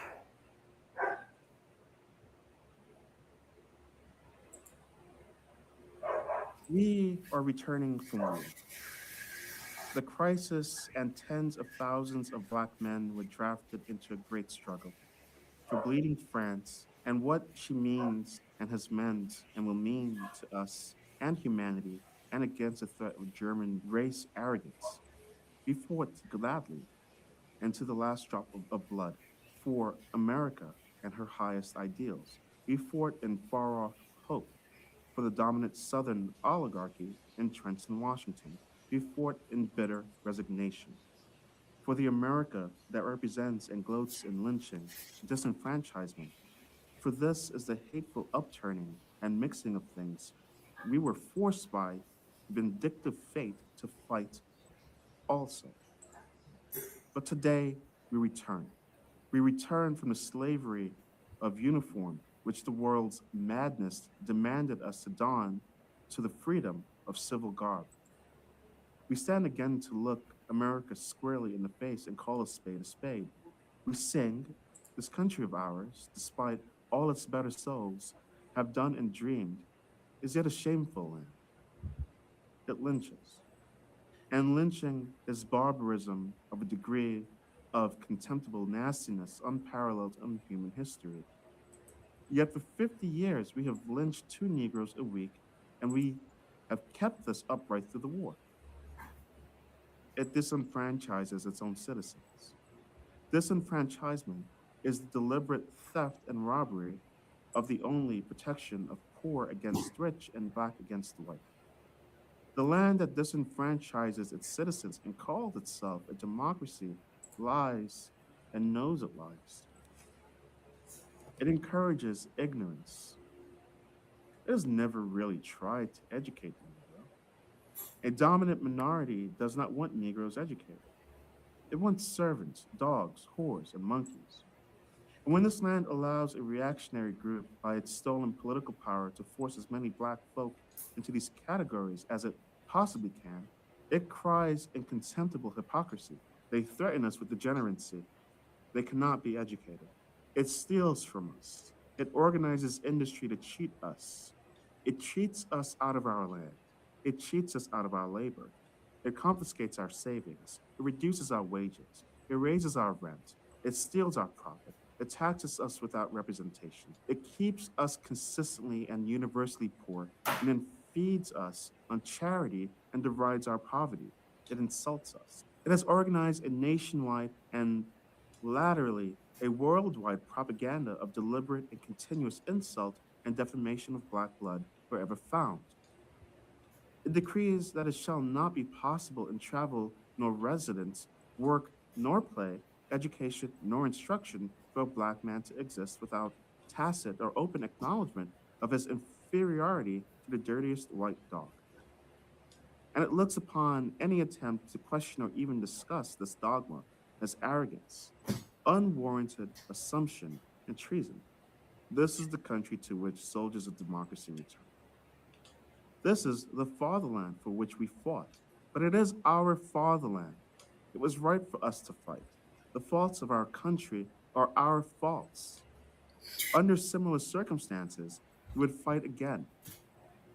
We are returning from war. The crisis and tens of thousands of Black men were drafted into a great struggle for bleeding France and what she means and has meant and will mean to us and humanity, and against the threat of German race arrogance. We fought gladly and to the last drop of blood for America and her highest ideals. We fought in far-off hope for the dominant Southern oligarchy entrenched in Washington. We fought in bitter resignation for the America that represents and gloats in lynching, disenfranchisement. For this is the hateful upturning and mixing of things. We were forced by vindictive fate to fight also. But today we return. We return from the slavery of uniform, which the world's madness demanded us to don, to the freedom of civil garb. We stand again to look America squarely in the face and call a spade a spade. We sing, this country of ours, despite all its better souls have done and dreamed, is yet a shameful land. It lynches. And lynching is barbarism of a degree of contemptible nastiness unparalleled in human history. Yet for 50 years, we have lynched 2 Negroes a week, and we have kept this upright through the war. It disenfranchises its own citizens. Disenfranchisement is the deliberate theft and robbery of the only protection of poor against rich and black against white. The land that disenfranchises its citizens and calls itself a democracy lies and knows it lies. It encourages ignorance. It has never really tried to educate the Negro. A dominant minority does not want Negroes educated. It wants servants, dogs, whores, and monkeys. And when this land allows a reactionary group by its stolen political power to force as many black folk into these categories as it possibly can, it cries in contemptible hypocrisy. They threaten us with degeneracy. They cannot be educated. It steals from us. It organizes industry to cheat us. It cheats us out of our land. It cheats us out of our labor. It confiscates our savings. It reduces our wages. It raises our rent. It steals our profit. It taxes us without representation. It keeps us consistently and universally poor, and then feeds us on charity and derides our poverty. It insults us. It has organized a nationwide and laterally a worldwide propaganda of deliberate and continuous insult and defamation of black blood wherever found. It decrees that it shall not be possible in travel nor residence, work nor play, education nor instruction for a black man to exist without tacit or open acknowledgement of his inferiority to the dirtiest white dog. And it looks upon any attempt to question or even discuss this dogma as arrogance, unwarranted assumption, and treason. This is the country to which soldiers of democracy return. This is the fatherland for which we fought, but it is our fatherland. It was right for us to fight. The faults of our country are our faults. Under similar circumstances, we would fight again.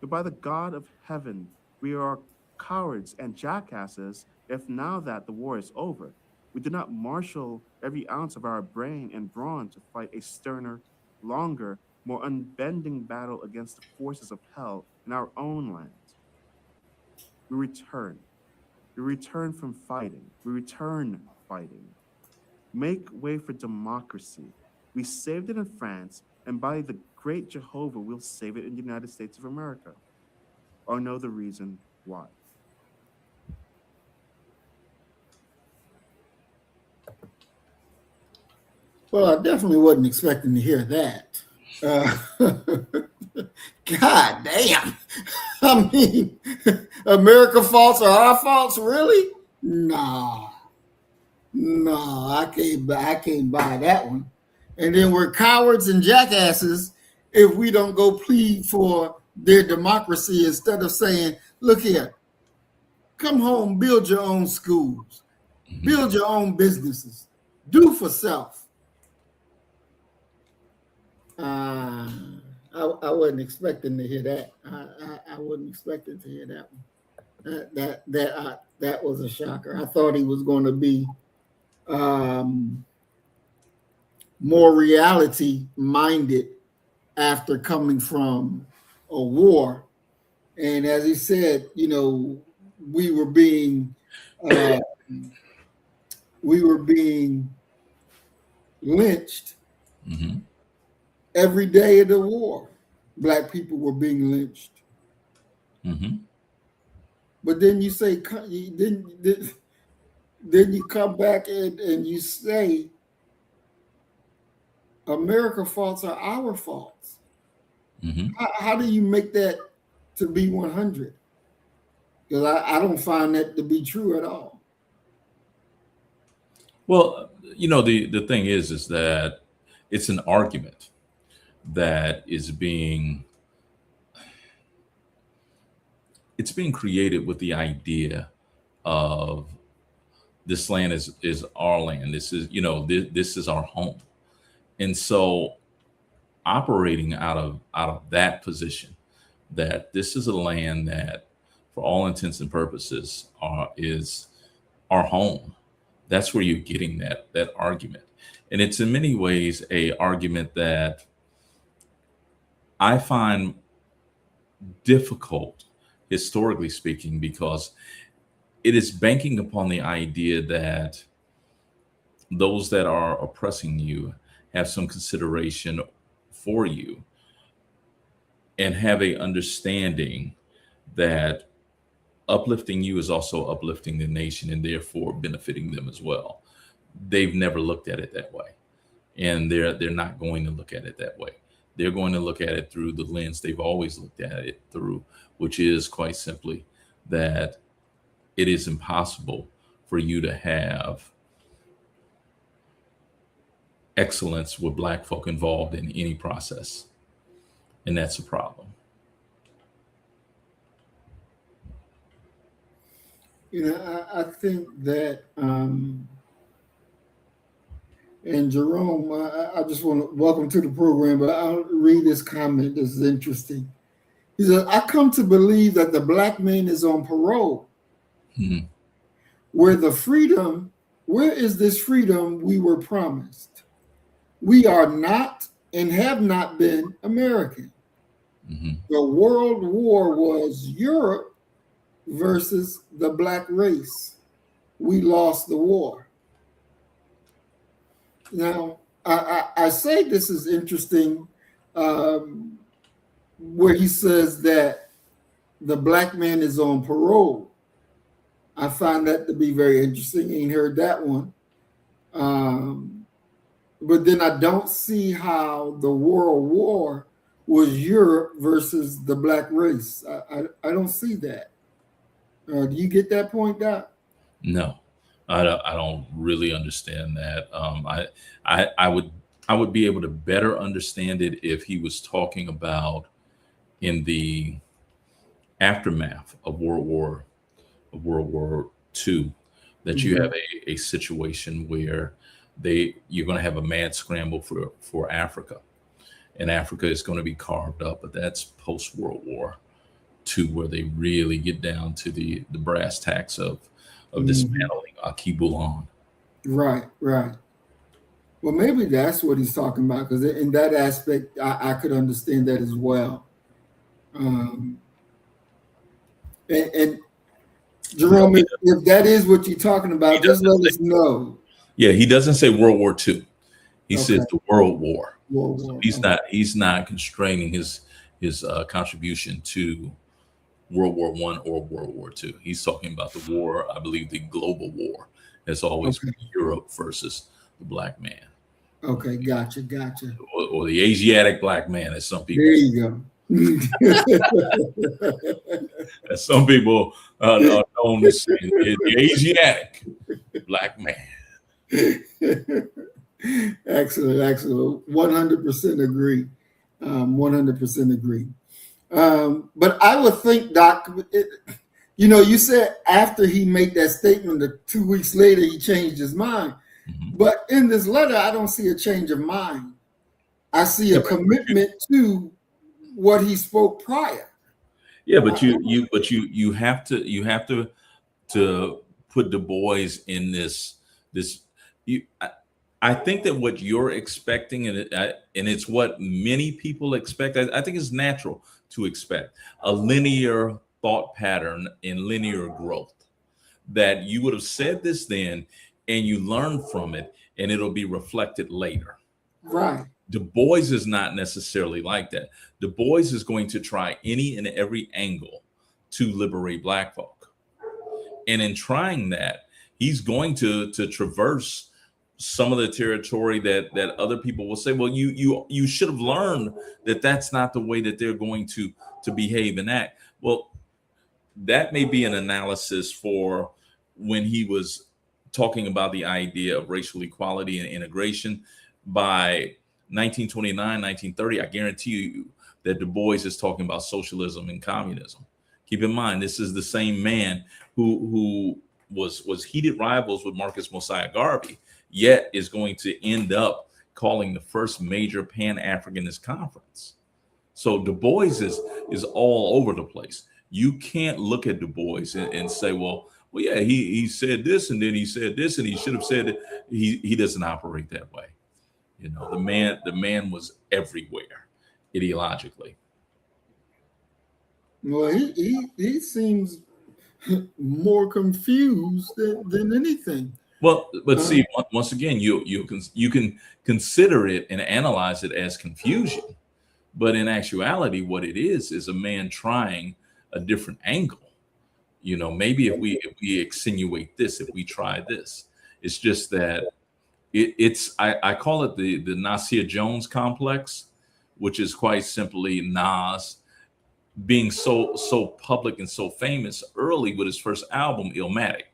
But by the God of heaven, we are cowards and jackasses if now that the war is over, we do not marshal every ounce of our brain and brawn to fight a sterner, longer, more unbending battle against the forces of hell in our own land. We return. We return from fighting. We return fighting. Make way for democracy. We saved it in France, and by the great Jehovah, we'll save it in the United States of America. Or know the reason why. Well, I definitely wasn't expecting to hear that. God damn. I mean, America faults are our faults, really? No, I can't buy that one. And then we're cowards and jackasses if we don't go plead for their democracy instead of saying, look here, come home, build your own schools, build your own businesses, do for self. I wasn't expecting to hear that. I wasn't expecting to hear that one. That was a shocker. I thought he was going to be more reality minded after coming from a war, and as he said, you know, we were being lynched. Mm-hmm. Every day of the war, black people were being lynched. Mm-hmm. But then you say, then you come back and you say, America faults are our faults. Mm-hmm. How do you make that to be 100? Because I don't find that to be true at all. Well, you know, the thing is that it's an argument that is being created with the idea of this land is our land. This is, you know, this is our home. And so operating out of that position, that this is a land that for all intents and purposes is our home. That's where you're getting that argument. And it's in many ways a argument that I find difficult, historically speaking, because it is banking upon the idea that those that are oppressing you have some consideration for you and have a understanding that uplifting you is also uplifting the nation and therefore benefiting them as well. They've never looked at it that way, and they're not going to look at it that way. They're going to look at it through the lens they've always looked at it through, which is quite simply that it is impossible for you to have excellence with Black folk involved in any process, and that's a problem. I think that, and Jerome, I just want to welcome to the program, but I'll read this comment. This is interesting. He said, I come to believe that the Black man is on parole. Mhm. Where is this freedom we were promised? We are not and have not been American. Mhm. The World War was Europe versus the Black race. We lost the war. Now, I say this is interesting, where he says that the Black man is on parole. I find that to be very interesting. Ain't heard that one. But then I don't see how the World War was Europe versus the Black race. I don't see that. Do you get that point, Doc? No, I don't really understand that. I would be able to better understand it if he was talking about in the aftermath of World War II, that you have a situation where you're going to have a mad scramble for Africa, and Africa is going to be carved up. But that's post World War II, where they really get down to the brass tacks of dismantling Akibulan. Right. Well, maybe that's what he's talking about, because in that aspect, I could understand that as well. And Jerome, if that is what you're talking about, just let us know. Yeah, he doesn't say World War II. He Okay. says the World War. World So War. he's not constraining his contribution to World War I or World War II. He's talking about the war. I believe the global war has always been Europe versus the Black man. Okay, gotcha. Or the Asiatic Black man, as some people. There you go. As some people are known to say, the Asiatic Black man. Excellent. 100% agree. 100% agree. But I would think, Doc, you said after he made that statement, that 2 weeks later he changed his mind. Mhm. But in this letter, I don't see a change of mind. I see a commitment to what he spoke prior. Yeah, but you have to put Du Bois in this. I think that what you're expecting, and it's what many people expect. I think it's natural to expect a linear thought pattern in linear growth, that you would have said this then and you learn from it and it'll be reflected later. Right. Du Bois is not necessarily like that. Du Bois is going to try any and every angle to liberate Black folk. And in trying that, he's going to traverse some of the territory that other people will say, well, you should have learned that that's not the way that they're going to behave and act. Well, that may be an analysis for when he was talking about the idea of racial equality and integration. By 1929, 1930, I guarantee you that Du Bois is talking about socialism and communism. Keep in mind, this is the same man who was heated rivals with Marcus Mosiah Garvey, yet is going to end up calling the first major Pan-Africanist conference. So Du Bois is all over the place. You can't look at Du Bois and say, well, yeah, he said this and then he said this and he should have said it. He doesn't operate that way. The man was everywhere, ideologically. Well, he seems more confused than anything. Well, but see, once again, you can consider it and analyze it as confusion, but in actuality, what it is a man trying a different angle. You know, maybe if we extenuate this, if we try this, it's just that it's I call it the Nasir Jones complex, which is quite simply Nas being so public and so famous early with his first album, Illmatic.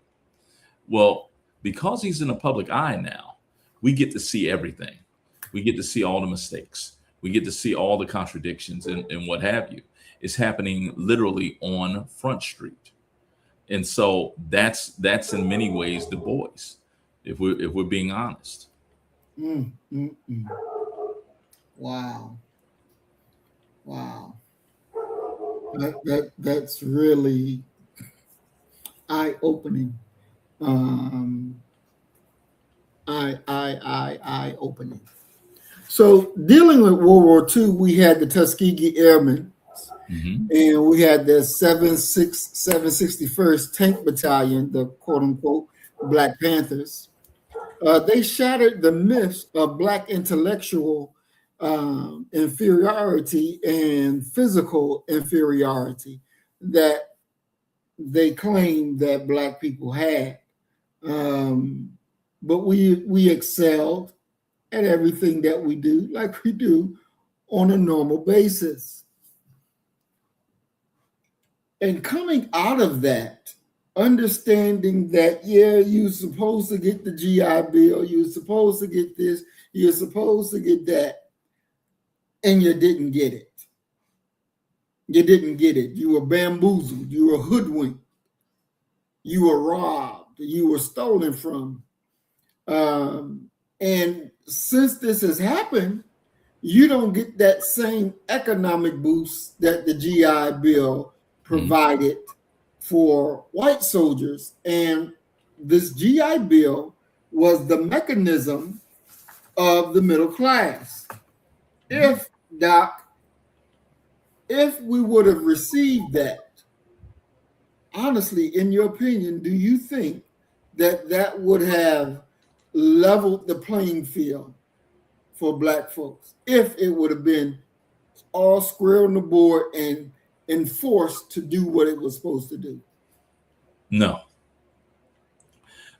Well, because he's in the public eye now, we get to see everything. We get to see all the mistakes. We get to see all the contradictions and what have you. It's happening literally on Front Street. And so that's in many ways Du Bois, if we're being honest. Wow. That's really eye-opening. Eye-opening. So dealing with World War II, we had the Tuskegee Airmen, and we had the 761st Tank Battalion, the quote-unquote Black Panthers. They shattered the myths of Black intellectual inferiority and physical inferiority that they claimed that Black people had. But we excelled at everything that we do, like we do on a normal basis. And coming out of that, understanding that, yeah, you're supposed to get the GI Bill, you're supposed to get this, you're supposed to get that, and you didn't get it. You didn't get it. You were bamboozled. You were hoodwinked. You were robbed. You were stolen from. And since this has happened, you don't get that same economic boost that the GI Bill provided for white soldiers. And this GI Bill was the mechanism of the middle class. If we would have received that, honestly, in your opinion, do you think that would have leveled the playing field for Black folks if it would have been all square on the board and enforced to do what it was supposed to do? No,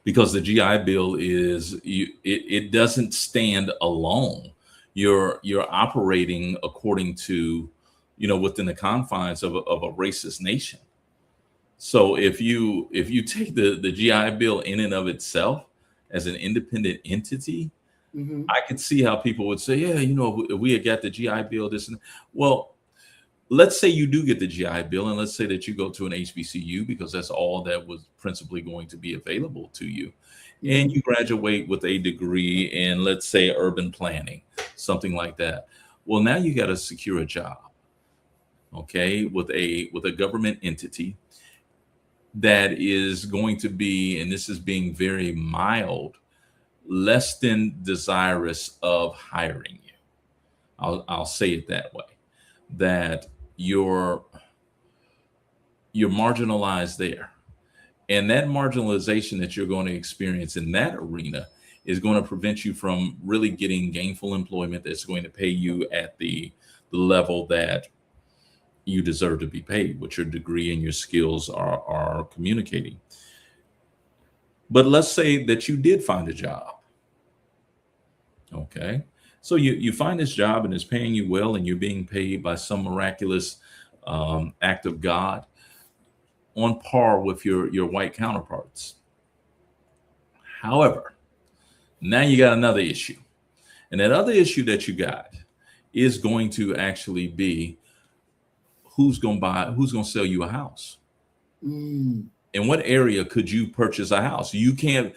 because the GI Bill it doesn't stand alone. You're operating according to, within the confines of a racist nation. So if you take the GI Bill in and of itself as an independent entity, I could see how people would say, yeah, if we had got the GI Bill, this and well, let's say you do get the GI Bill, and let's say that you go to an HBCU because that's all that was principally going to be available to you, and you graduate with a degree in, let's say, urban planning, something like that. Well, now you got to secure a job, okay, with a government entity that is going to be, and this is being very mild, less than desirous of hiring you. I'll say it that way, that you're marginalized there. And that marginalization that you're going to experience in that arena is going to prevent you from really getting gainful employment that's going to pay you at the level that you deserve to be paid, what your degree and your skills are communicating. But let's say that you did find a job. Okay. So you find this job and it's paying you well, and you're being paid by some miraculous act of God on par with your white counterparts. However, now you got another issue. And that other issue that you got is going to actually be who's going to sell you a house. In what area could you purchase a house? You can't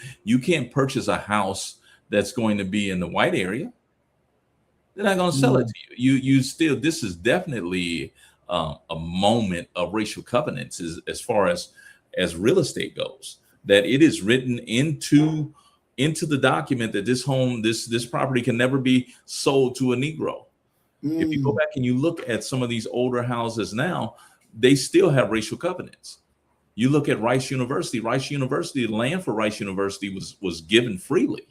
purchase a house that's going to be in the white area. They're not going to sell it to you. You still, this is definitely a moment of racial covenants as far as real estate goes, that it is written into the document that this home, this property can never be sold to a Negro. If you go back and you look at some of these older houses now, they still have racial covenants. You look at Rice University. Rice University, the land for Rice University was given freely,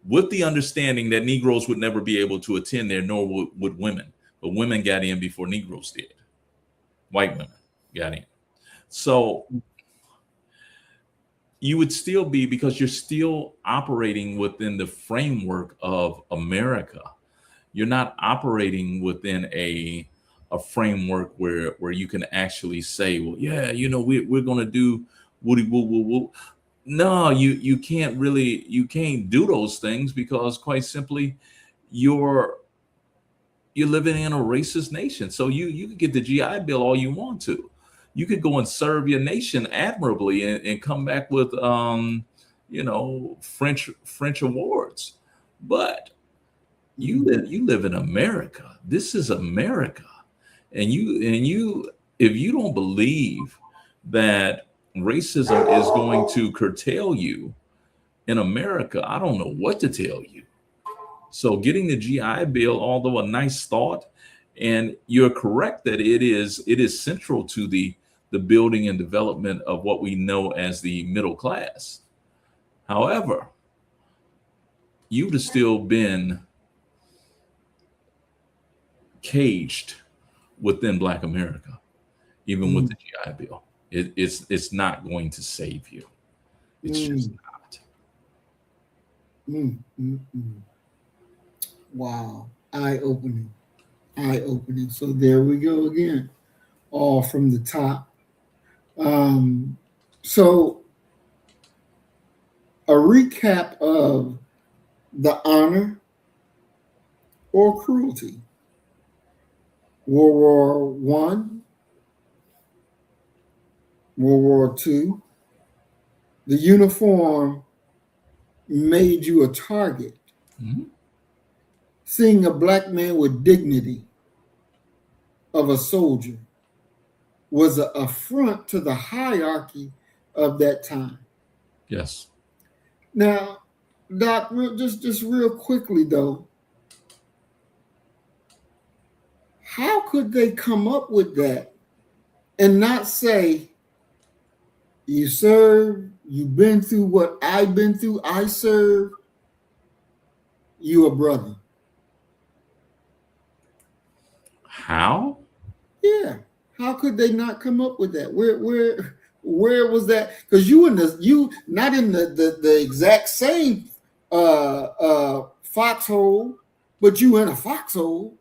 with the understanding that Negroes would never be able to attend there, nor would women. But women got in before Negroes did. White women got in. So you would still be, because you're still operating within the framework of America. You're not operating within a framework where you can actually say, well, yeah, we're going to do woody woo woo woo. No, you can't do those things, because quite simply you're living in a racist nation. So you can get the GI Bill all you want to. You could go and serve your nation admirably and come back with French awards. But you live in America. This is America. And you if you don't believe that racism is going to curtail you in America, I don't know what to tell you. So getting the GI Bill, although a nice thought, and you're correct that it is central to the building and development of what we know as the middle class. However, you would have still been caged within Black America, even with the GI Bill. It's not going to save you. It's just not. Wow. Eye-opening. So there we go again, all from the top. So a recap of the honor or cruelty. World War I, World War II, the uniform made you a target. Mm-hmm. Seeing a Black man with dignity of a soldier was an affront to the hierarchy of that time. Yes. Now, Doc, just real quickly though, how could they come up with that and not say, you serve, you've been through what I've been through, I serve, you a brother? How? Yeah. How could they not come up with that? Where was that? Because you not in the exact same foxhole, but you in a foxhole.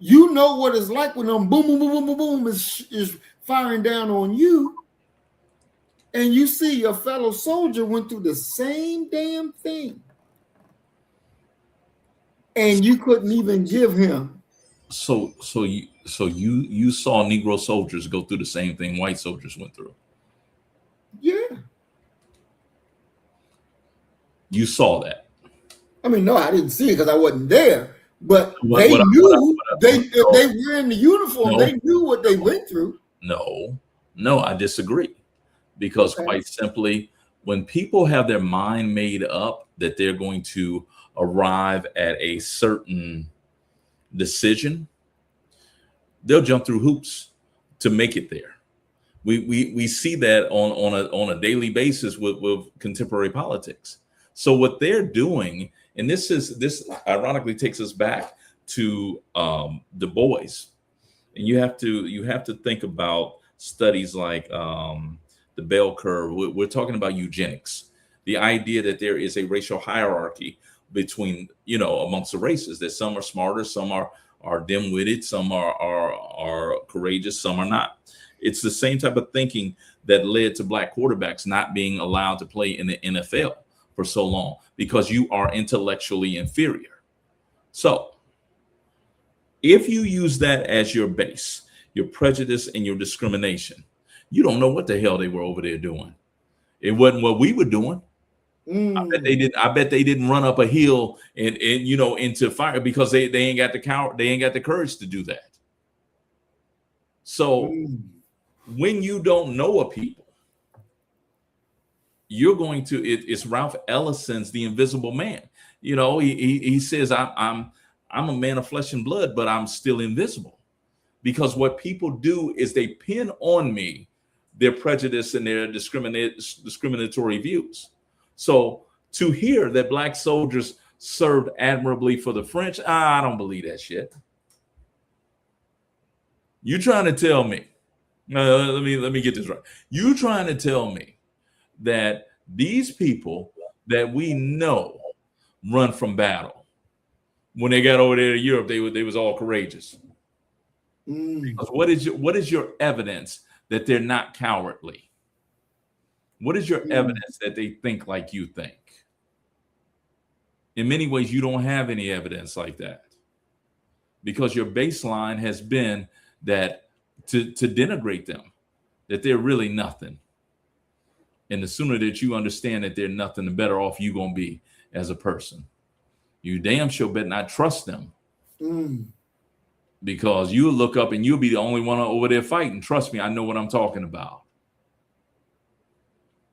You know what it's like when them boom, boom, boom, boom, boom, boom is firing down on you. And you see your fellow soldier went through the same damn thing. And you couldn't even give him. So you saw Negro soldiers go through the same thing white soldiers went through. Yeah. You saw that. I mean, no, I didn't see it because I wasn't there. But they knew they were in the uniform. They knew what they went through. No, I disagree. Because quite simply, when people have their mind made up that they're going to arrive at a certain decision, they'll jump through hoops to make it there. We see that on a daily basis with contemporary politics. So what they're doing, and this ironically takes us back to Du Bois, and you have to think about studies like the bell curve. We're talking about eugenics, the idea that there is a racial hierarchy between amongst the races, that some are smarter, some are dim-witted, some are courageous, some are not. It's the same type of thinking that led to Black quarterbacks not being allowed to play in the NFL for so long, because you are intellectually inferior. So if you use that as your base, your prejudice and your discrimination, you don't know what the hell they were over there doing. It wasn't what we were doing. I bet they didn't run up a hill and into fire, because they ain't got the courage to do that. So when you don't know a people, you're going to it's Ralph Ellison's The Invisible Man. He says, I'm I'm a man of flesh and blood, but I'm still invisible. Because what people do is they pin on me their prejudice and their discriminatory views. So to hear that black soldiers served admirably for the French, I don't believe that shit. You trying to tell me, let me get this right. You trying to tell me that these people that we know run from battle, when they got over there to Europe, they was all courageous. Because what is your evidence that they're not cowardly? What is your evidence that they think like you think? In many ways, you don't have any evidence like that, because your baseline has been that to denigrate them, that they're really nothing. And the sooner that you understand that they're nothing, the better off you're going to be as a person. You damn sure better not trust them. Because you'll look up and you'll be the only one over there fighting. Trust me, I know what I'm talking about.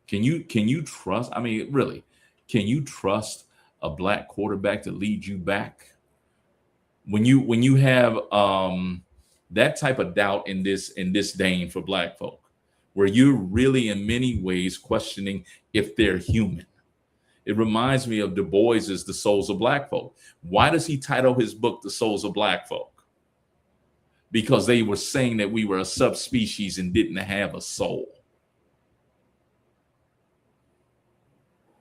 Can you trust? I mean, really, can you trust a black quarterback to lead you back? When you have that type of doubt in this disdain for black folk, where you're really in many ways questioning if they're human. It reminds me of Du Bois's The Souls of Black Folk. Why does he title his book The Souls of Black Folk? Because they were saying that we were a subspecies and didn't have a soul.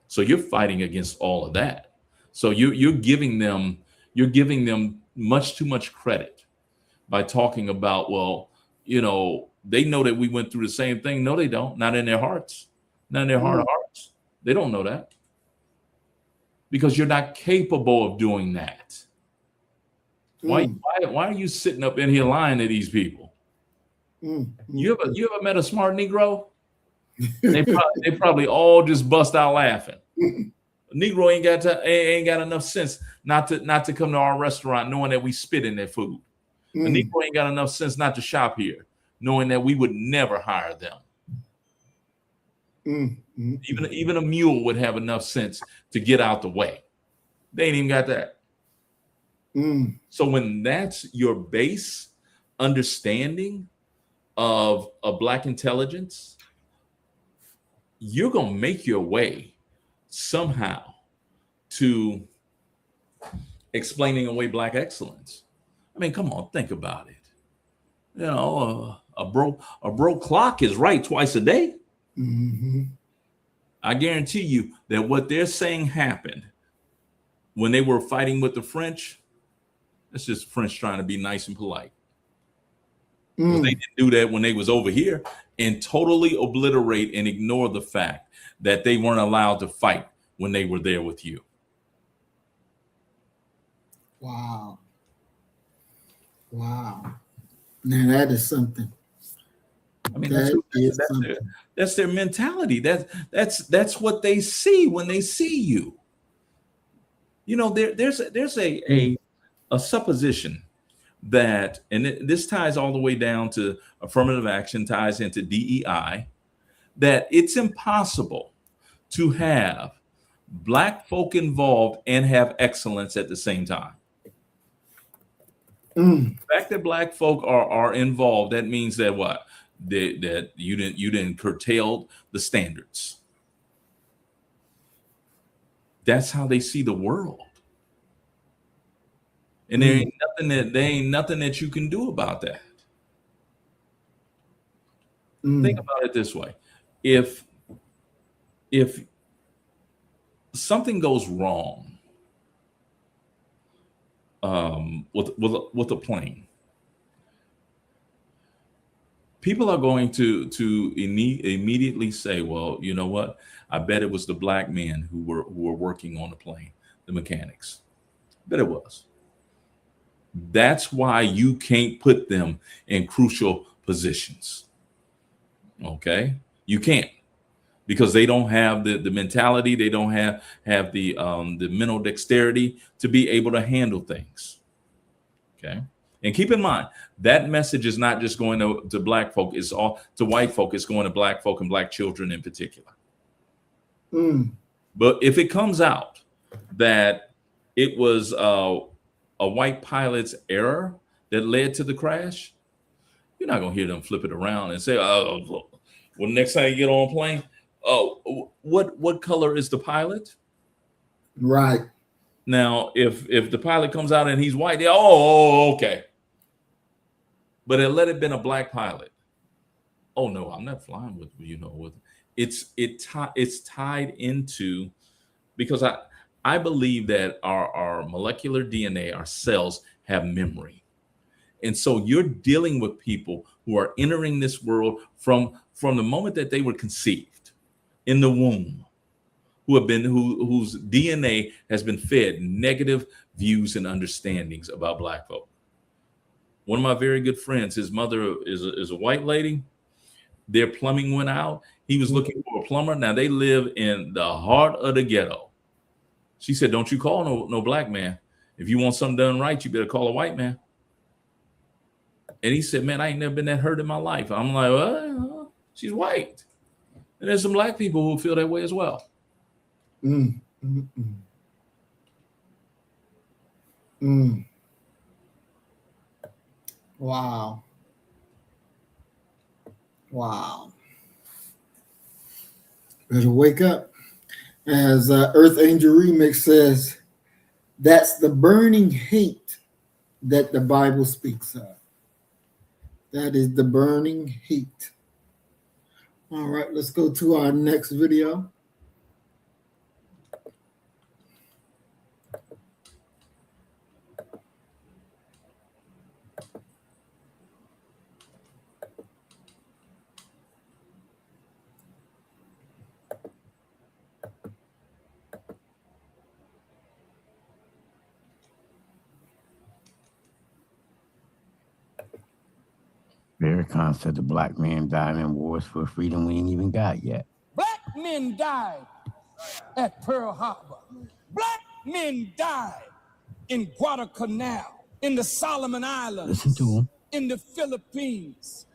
So you're fighting against all of that. So you're giving them much too much credit by talking about, well, you know, they know that we went through the same thing. No, they don't. Not in their hearts. Not in their heart of hearts. They don't know that. Because you're not capable of doing that. Why are you sitting up in here lying to these people? You ever met a smart Negro? They probably all just bust out laughing. A Negro ain't got enough sense not to come to our restaurant knowing that we spit in their food. A Negro ain't got enough sense not to shop here, knowing that we would never hire them. Even a mule would have enough sense to get out the way. They ain't even got that. So when that's your base understanding of black intelligence, you're going to make your way somehow to explaining away black excellence. I mean, come on, think about it. You know, a broke clock is right twice a day. I guarantee you that what they're saying happened when they were fighting with the French. That's just French trying to be nice and polite. They didn't do that when they was over here, and totally obliterate and ignore the fact that they weren't allowed to fight when they were there with you. Wow. Now that is something. I mean, that's their mentality. That's what they see when they see you. You know, there's a supposition that, and this ties all the way down to affirmative action, ties into DEI, that it's impossible to have black folk involved and have excellence at the same time. The fact that black folk are involved, that means that what? That you didn't curtail the standards. That's how they see the world. And there ain't nothing that you can do about that. Think about it this way. If something goes wrong with a plane, people are going to immediately say, well, you know what? I bet it was the black men who were working on the plane, the mechanics. I bet it was. That's why you can't put them in crucial positions. Okay? You can't, because they don't have the mentality, they don't have the mental dexterity to be able to handle things. Okay? And keep in mind, that message is not just going to black folk, it's all to white folk, it's going to black folk and black children in particular. But if it comes out that it was a white pilot's error that led to the crash, you're not gonna hear them flip it around and say, "Oh, well, next time you get on a plane, oh, what color is the pilot?" Right. Now, if the pilot comes out and he's white, oh, okay. But let it been a black pilot. Oh no, I'm not flying with with it's tied into, because I believe that our molecular DNA, our cells have memory. And so you're dealing with people who are entering this world from the moment that they were conceived in the womb, whose DNA has been fed negative views and understandings about Black folk. One of my very good friends, his mother is a white lady. Their plumbing went out. He was looking for a plumber. Now they live in the heart of the ghetto. She said, "Don't you call no black man. If you want something done right, you better call a white man." And he said, "Man, I ain't never been that hurt in my life." I'm like, "Well, she's white." And there's some black people who feel that way as well. Mm, mm, mm. Mm. Wow. Wow. Better wake up. As Earth Angel Remix says, that's the burning hate that the Bible speaks of. That is the burning hate. All right, let's go to our next video. Farrakhan said the black man died in wars for freedom we ain't even got yet. Black men died at Pearl Harbor. Black men died in Guadalcanal, in the Solomon Islands, Listen to him. in the Philippines,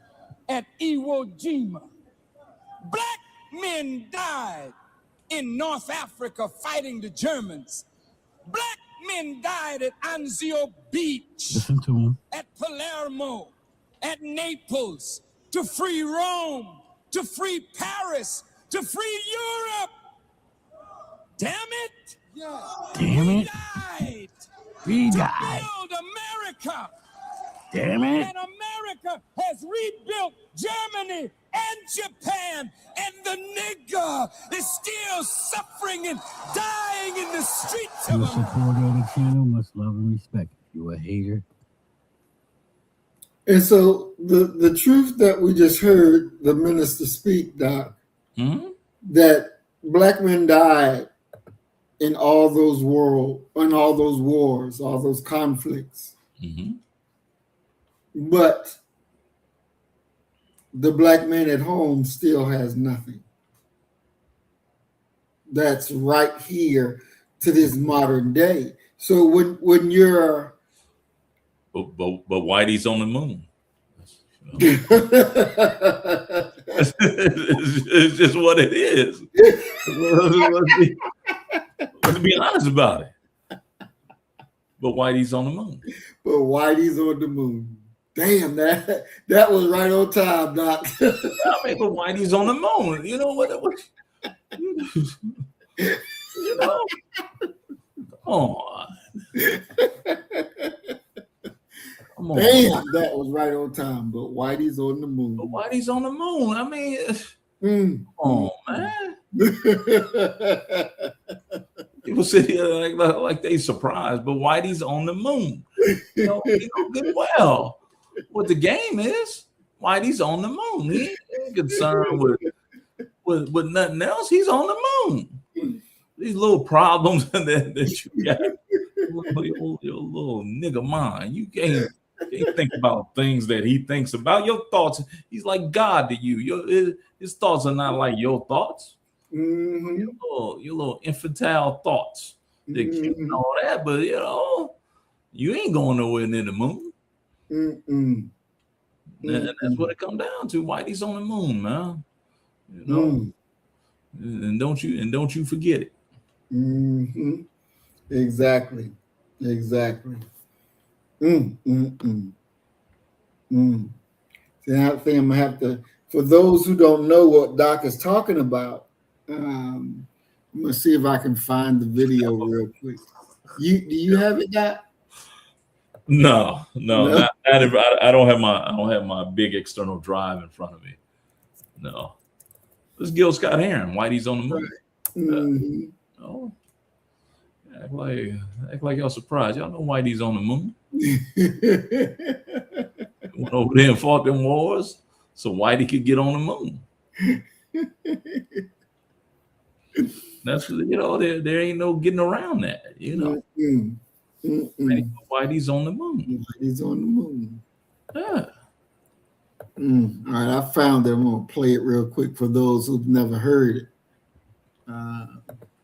at Iwo Jima. Black men died in North Africa fighting the Germans. Black men died at Anzio Beach, Listen to him. at Palermo, at Naples, to free Rome, to free Paris, to free Europe. Damn it! Damn We it. died We to died. build America. Damn it. And America has rebuilt Germany and Japan, and the nigger is still suffering and dying in the streets If of you're a America. supporter of the channel, much love and respect. If you're a hater, And so the truth that we just heard the minister speak, Doc, that black men died in all those wars, all those conflicts. But the black man at home still has nothing. That's right here to this modern day. So when you're But Whitey's on the moon. It's just what it is. Let's be honest about it. But Whitey's on the moon. But Whitey's on the moon. Damn, that was right on time, Doc. I mean, but Whitey's on the moon. You know what? You know, come on. Come on. Damn, that was right on time. But Whitey's on the moon. But Whitey's on the moon. I mean, come on, man. People sit here like they surprised, but Whitey's on the moon. You know good well what the game is. Whitey's on the moon. He ain't concerned with nothing else. He's on the moon. These little problems that you got, your little nigga mind. You can't think about things that he thinks about. Your thoughts, he's like God to you. His thoughts are not like your thoughts. Your little infantile thoughts. They cute and all that, but you ain't going nowhere near the moon. And that's what it comes down to. Whitey's on the moon, man. You know, and don't you forget it. Exactly. Mm, mm, mm, mm. See, I think I'm gonna have to. For those who don't know what Doc is talking about, I'm gonna see if I can find the video real quick. Do you have it, Doc? No, No. not if, I don't have my big external drive in front of me. No, this is Gil Scott Heron. Whitey's on the moon. Mhm. Oh, act like y'all surprised. Y'all know Whitey's on the moon. Went over there and fought them wars so Whitey could get on the moon. That's there ain't no getting around that. Mm-mm. Mm-mm. Whitey's on the moon. He's on the moon. Yeah. All right, I found it. I'm gonna play it real quick for those who've never heard it.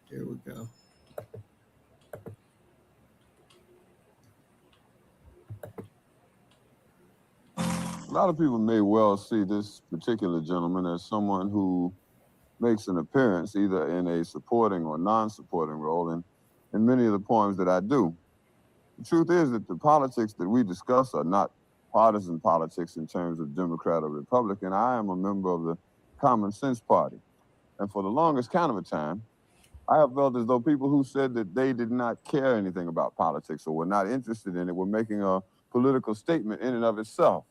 Here we go. A lot of people may well see this particular gentleman as someone who makes an appearance either in a supporting or non-supporting role in many of the poems that I do. The truth is that the politics that we discuss are not partisan politics in terms of Democrat or Republican. I am a member of the Common Sense Party. And for the longest count of a time, I have felt as though people who said that they did not care anything about politics or were not interested in it were making a political statement in and of itself.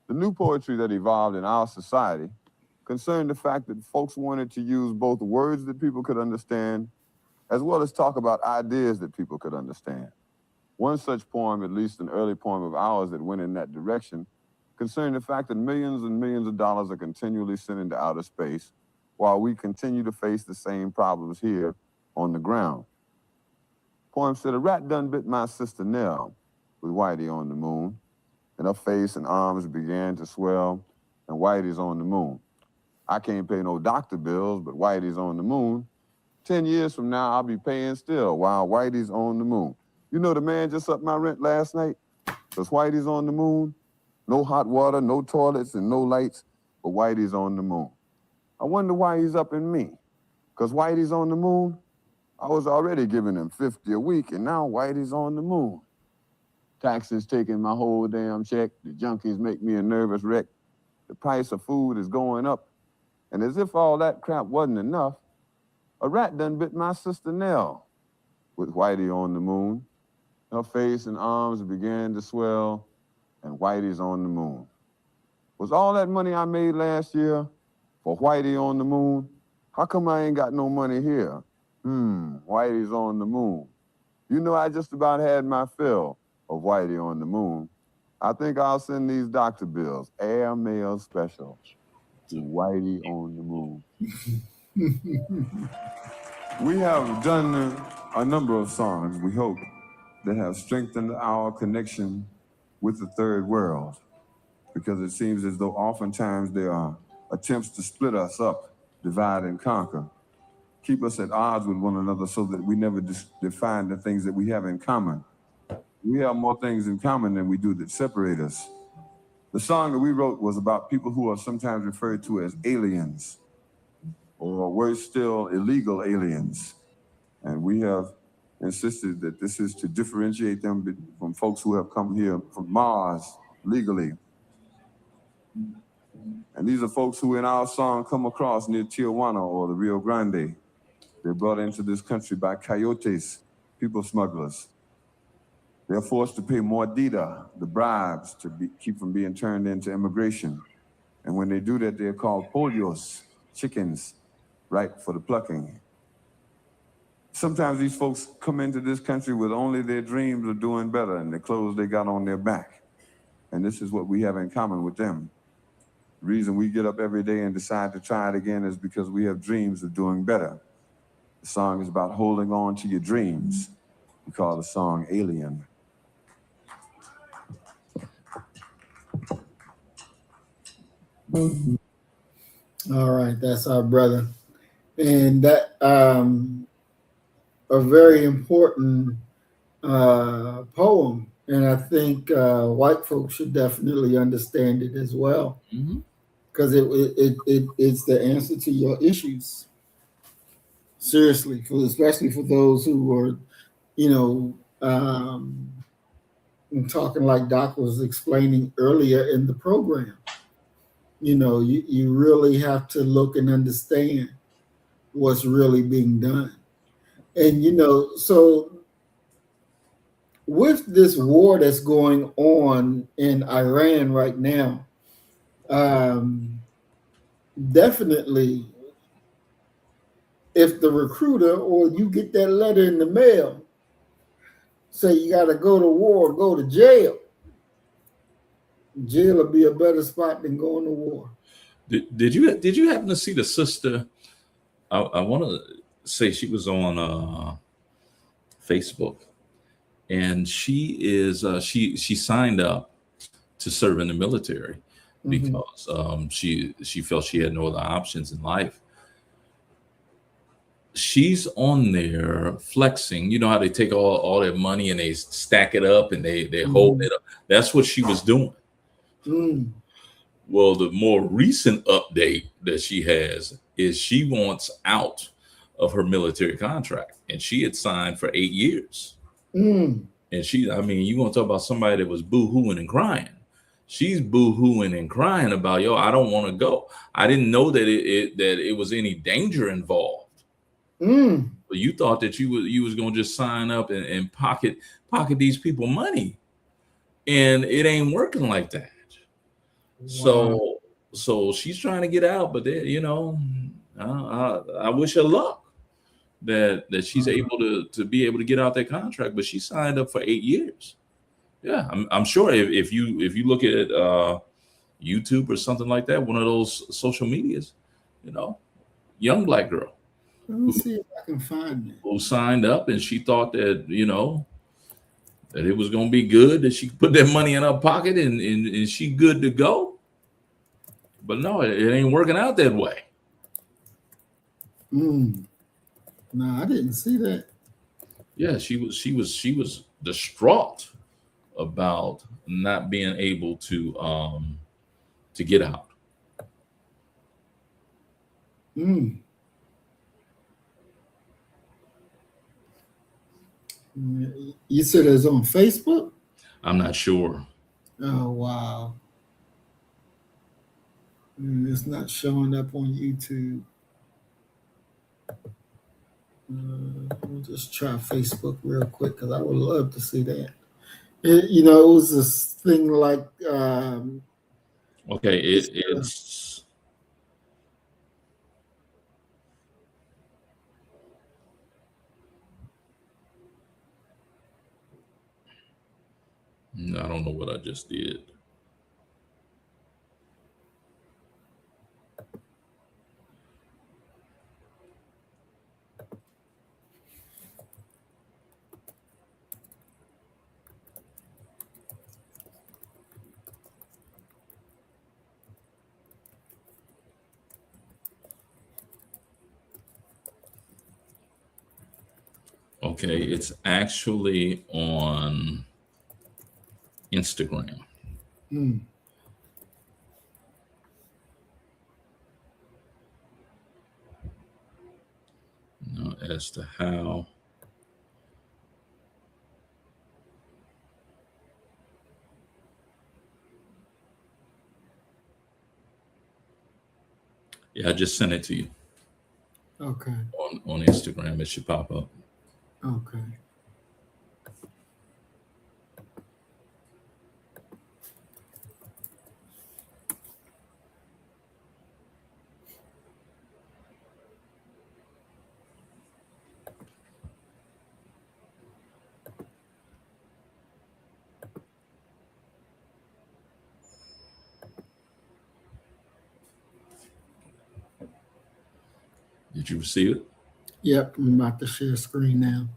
The new poetry that evolved in our society concerned the fact that folks wanted to use both words that people could understand as well as talk about ideas that people could understand. One such poem, at least an early poem of ours that went in that direction, concerned the fact that millions and millions of dollars are continually sent into outer space while we continue to face the same problems here on the ground. Poem said, "A rat done bit my sister Nell with Whitey on the moon, and her face and arms began to swell, and Whitey's on the moon. I can't pay no doctor bills, but Whitey's on the moon. 10 years from now, I'll be paying still while Whitey's on the moon. You know, the man just upped my rent last night because Whitey's on the moon. No hot water, no toilets, and no lights, but Whitey's on the moon. I wonder why he's upping me, because Whitey's on the moon. I was already giving him $50 a week, and now Whitey's on the moon. Taxes taking my whole damn check. The junkies make me a nervous wreck. The price of food is going up. And as if all that crap wasn't enough, a rat done bit my sister Nell with Whitey on the moon. Her face and arms began to swell, and Whitey's on the moon. Was all that money I made last year for Whitey on the moon? How come I ain't got no money here? Whitey's on the moon. You know, I just about had my fill of Whitey on the moon. I think I'll send these doctor bills, air mail special, to Whitey on the moon." We have done a number of songs, we hope, that have strengthened our connection with the third world, because it seems as though oftentimes there are attempts to split us up, divide and conquer, keep us at odds with one another so that we never define the things that we have in common. We have more things in common than we do that separate us. The song that we wrote was about people who are sometimes referred to as aliens, or worse still, illegal aliens. And we have insisted that this is to differentiate them from folks who have come here from Mars legally. And these are folks who in our song come across near Tijuana or the Rio Grande. They're brought into this country by coyotes, people smugglers. They're forced to pay mordida, the bribes, to keep from being turned into immigration. And when they do that, they're called pollos, chickens, ripe for the plucking. Sometimes these folks come into this country with only their dreams of doing better and the clothes they got on their back. And this is what we have in common with them. The reason we get up every day and decide to try it again is because we have dreams of doing better. The song is about holding on to your dreams. We call the song Alien. All right, that's our brother. And that a very important poem. And I think white folks should definitely understand it as well, because it's the answer to your issues. Seriously, especially for those who are, I'm talking like Doc was explaining earlier in the program. You really have to look and understand what's really being done. And, so with this war that's going on in Iran right now, definitely if the recruiter or you get that letter in the mail, say you got to go to war, go to jail. Jail will be a better spot than going to war. Did you happen to see the sister? I want to say she was on Facebook, and she is she signed up to serve in the military because she felt she had no other options in life. She's on there flexing. You know how they take all their money and they stack it up and they hold it up. That's what she was doing. Well, the more recent update that she has is she wants out of her military contract, and she had signed for 8 years. And I mean, you want to talk about somebody that was boo-hooing and crying. She's boo-hooing and crying about, yo, I don't want to go. I didn't know that it was any danger involved. But you thought that you was gonna just sign up and pocket these people money, and it ain't working like that. Wow. So she's trying to get out, but I wish her luck that she's able to be able to get out that contract. But she signed up for 8 years. Yeah, I'm sure if you look at YouTube or something like that, one of those social medias, young black girl. Let me see if I can find it. Who signed up, and she thought that that it was going to be good, that she could put that money in her pocket and she good to go. But no, it ain't working out that way. No, I didn't see that. Yeah, she was distraught about not being able to get out. You said it's on Facebook? I'm not sure. Oh, wow. It's not showing up on YouTube. We'll just try Facebook real quick because I would love to see that. It was this thing like... okay, it's... I don't know what I just did. Okay, it's actually on Instagram. Now, as to how I just sent it to you. Okay. On Instagram, it should pop up. Okay. Did you receive it? Yep, I'm about to share screen now.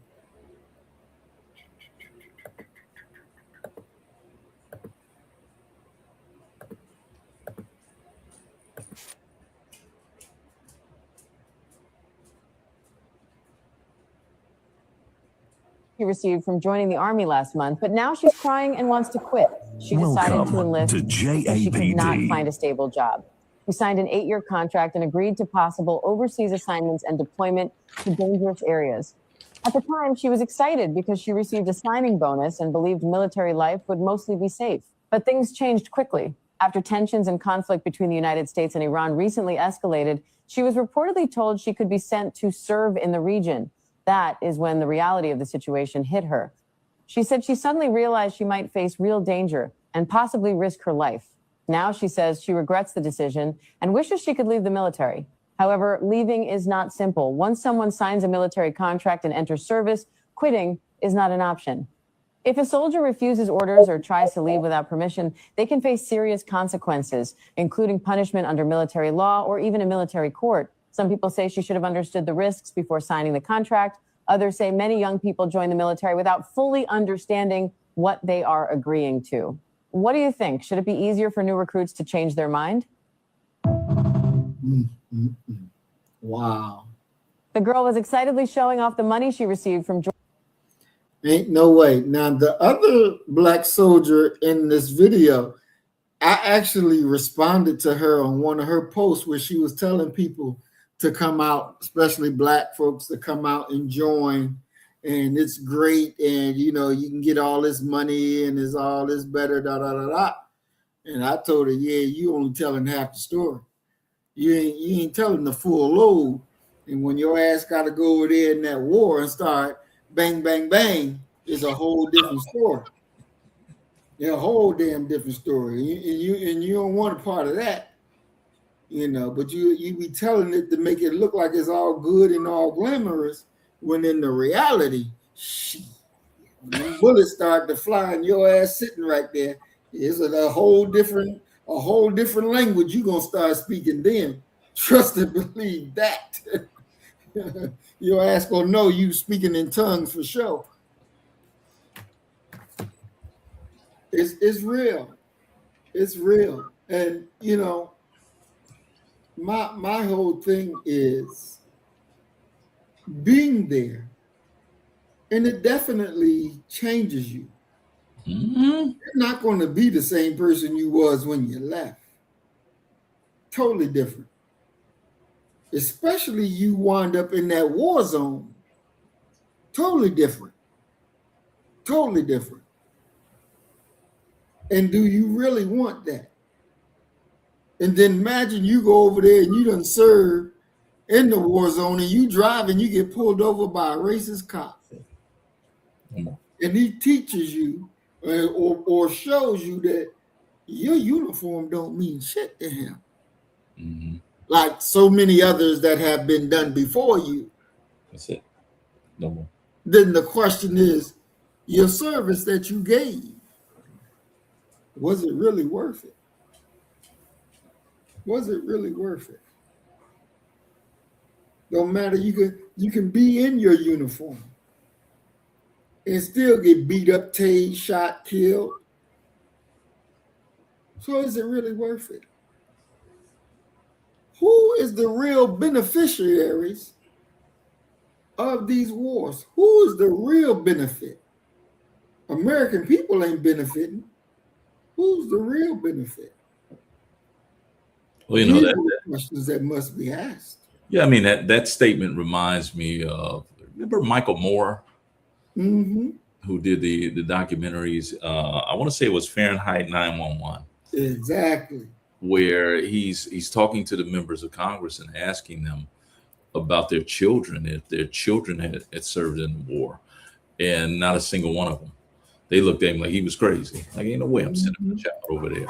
She received from joining the Army last month, but now she's crying and wants to quit. She decided to enlist because she could not find a stable job. She signed an 8-year contract and agreed to possible overseas assignments and deployment to dangerous areas. At the time, she was excited because she received a signing bonus and believed military life would mostly be safe. But things changed quickly. After tensions and conflict between the United States and Iran recently escalated, she was reportedly told she could be sent to serve in the region. That is when the reality of the situation hit her. She said she suddenly realized she might face real danger and possibly risk her life. Now she says she regrets the decision and wishes she could leave the military. However, leaving is not simple. Once someone signs a military contract and enters service, quitting is not an option. If a soldier refuses orders or tries to leave without permission, they can face serious consequences, including punishment under military law or even a military court. Some people say she should have understood the risks before signing the contract. Others say many young people join the military without fully understanding what they are agreeing to. What do you think? Should it be easier for new recruits to change their mind? Wow. The girl was excitedly showing off the money she received from Georgia. Ain't no way. Now, the other black soldier in this video, I actually responded to her on one of her posts where she was telling people to come out, especially black folks, to come out and join. And it's great. And, you know, you can get all this money and it's all this better, da, da, da, da. And I told her, yeah, you only telling half the story. You ain't telling the full load. And when your ass got to go over there in that war and start bang, bang, bang, it's a whole different story. Yeah, a whole damn different story. And you don't want a part of that, you know, but you be telling it to make it look like it's all good and all glamorous, when in the reality, shit, when bullets start to fly and your ass sitting right there, it's a whole different language you're gonna start speaking then. Trust and believe that. Your ass gonna know you speaking in tongues for sure. It's real. It's real. And you know, my whole thing is being there, and it definitely changes you. You're not going to be the same person you was when you left. Totally different. Especially you wind up in that war zone. Totally different. Totally different. And do you really want that? And then imagine you go over there and you done serve in the war zone and you drive and you get pulled over by a racist cop. And he teaches you or shows you that your uniform don't mean shit to him. Mm-hmm. Like so many others that have been done before you. That's it. No more. Then the question is, your service that you gave, was it really worth it? Was it really worth it? Don't matter, you can be in your uniform and still get beat up, tased, shot, killed. So is it really worth it? Who is the real beneficiaries of these wars? Who is the real benefit? American people ain't benefiting. Who's the real benefit? Well, you know, these are the questions that must be asked. Yeah, I mean, that statement reminds me of, remember Michael Moore, mm-hmm. who did the documentaries? I want to say it was Fahrenheit 9/11. Exactly. Where he's talking to the members of Congress and asking them about their children, if their children had served in the war, and not a single one of them. They looked at him like he was crazy. Like, ain't no way I'm sending a child over there.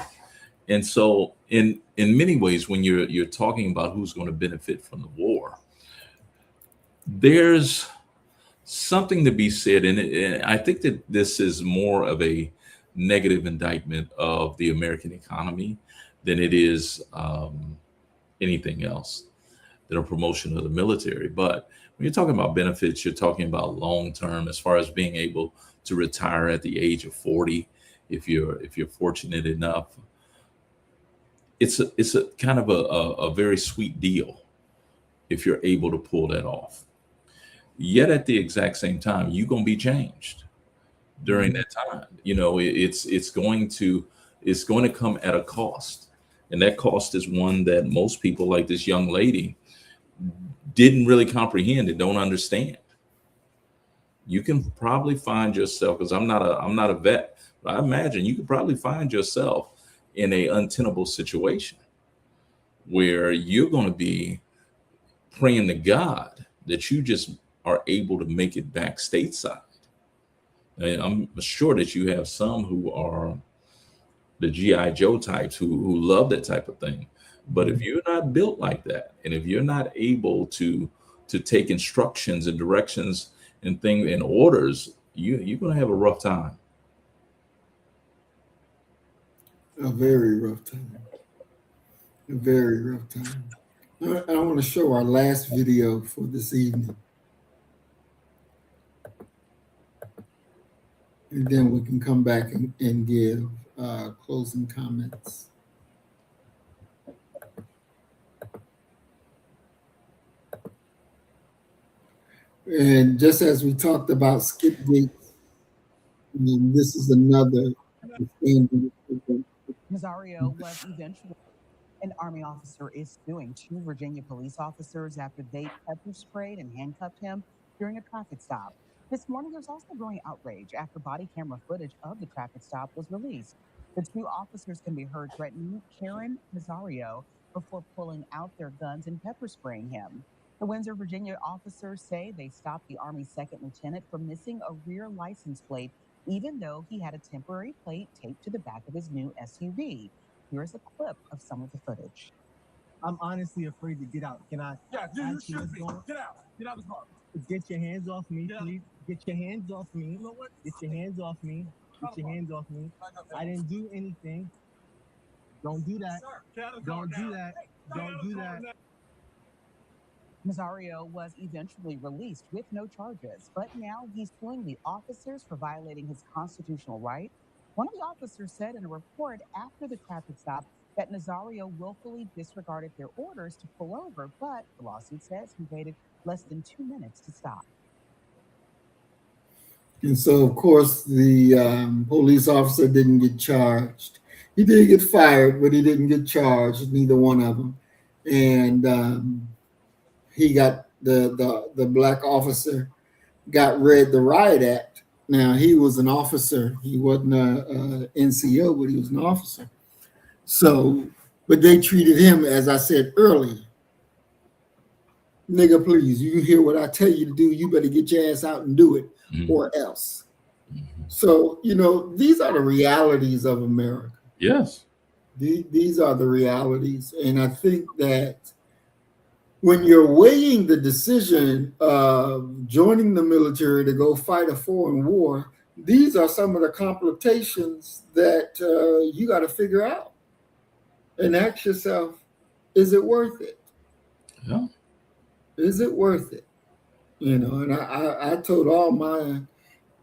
And so in many ways, when you're talking about who's going to benefit from the war, there's something to be said. And I think that this is more of a negative indictment of the American economy than it is anything else, than a promotion of the military. But when you're talking about benefits, you're talking about long-term, as far as being able to retire at the age of 40, if you're fortunate enough. It's a kind of a very sweet deal if you're able to pull that off. Yet at the exact same time, you're gonna be changed during that time. You know, it's going to come at a cost, and that cost is one that most people, like this young lady, didn't really comprehend and don't understand. you can probably find yourself, because I'm not a vet, but I imagine you could probably find yourself in a untenable situation where you're going to be praying to God that you just are able to make it back stateside. And I'm sure that you have some who are the G.I. Joe types who love that type of thing. But if you're not built like that, and if you're not able to take instructions and directions and things and orders, you're going to have a rough time. A very rough time. A very rough time. I want to show our last video for this evening. And then we can come back and give closing comments. And just as we talked about skip gates, this is another standing. Nazario was eventually an Army officer is suing 2 Virginia police officers after they pepper sprayed and handcuffed him during a traffic stop. This morning, there's also growing outrage after body camera footage of the traffic stop was released. The 2 officers can be heard threatening Karen Nazario before pulling out their guns and pepper spraying him. The Windsor, Virginia officers say they stopped the Army second lieutenant for missing a rear license plate, even though he had a temporary plate taped to the back of his new SUV. Here's a clip of some of the footage. I'm honestly afraid to get out. Can I? Yeah, you should be. Get out. Get out of the car. Get your hands off me, please. Get your hands off me. Get your hands off me. Get your hands off me. I didn't do anything. Don't do that. Don't do that. Don't do that. Nazario was eventually released with no charges, but now he's suing the officers for violating his constitutional right. One of the officers said in a report after the traffic stop that Nazario willfully disregarded their orders to pull over, but the lawsuit says he waited less than 2 minutes to stop. And so, of course, the police officer didn't get charged. He did get fired, but he didn't get charged, neither one of them. And he got the black officer got read the riot act. Now, he was an officer. He wasn't a NCO, but he was an officer. So, but they treated him, as I said earlier, nigga, please, you hear what I tell you to do, you better get your ass out and do it, or else. So, these are the realities of America. Yes. These are the realities. And I think that when you're weighing the decision of joining the military to go fight a foreign war, these are some of the complications that you got to figure out and ask yourself, is it worth it? Yeah. Is it worth it? And I told all mine,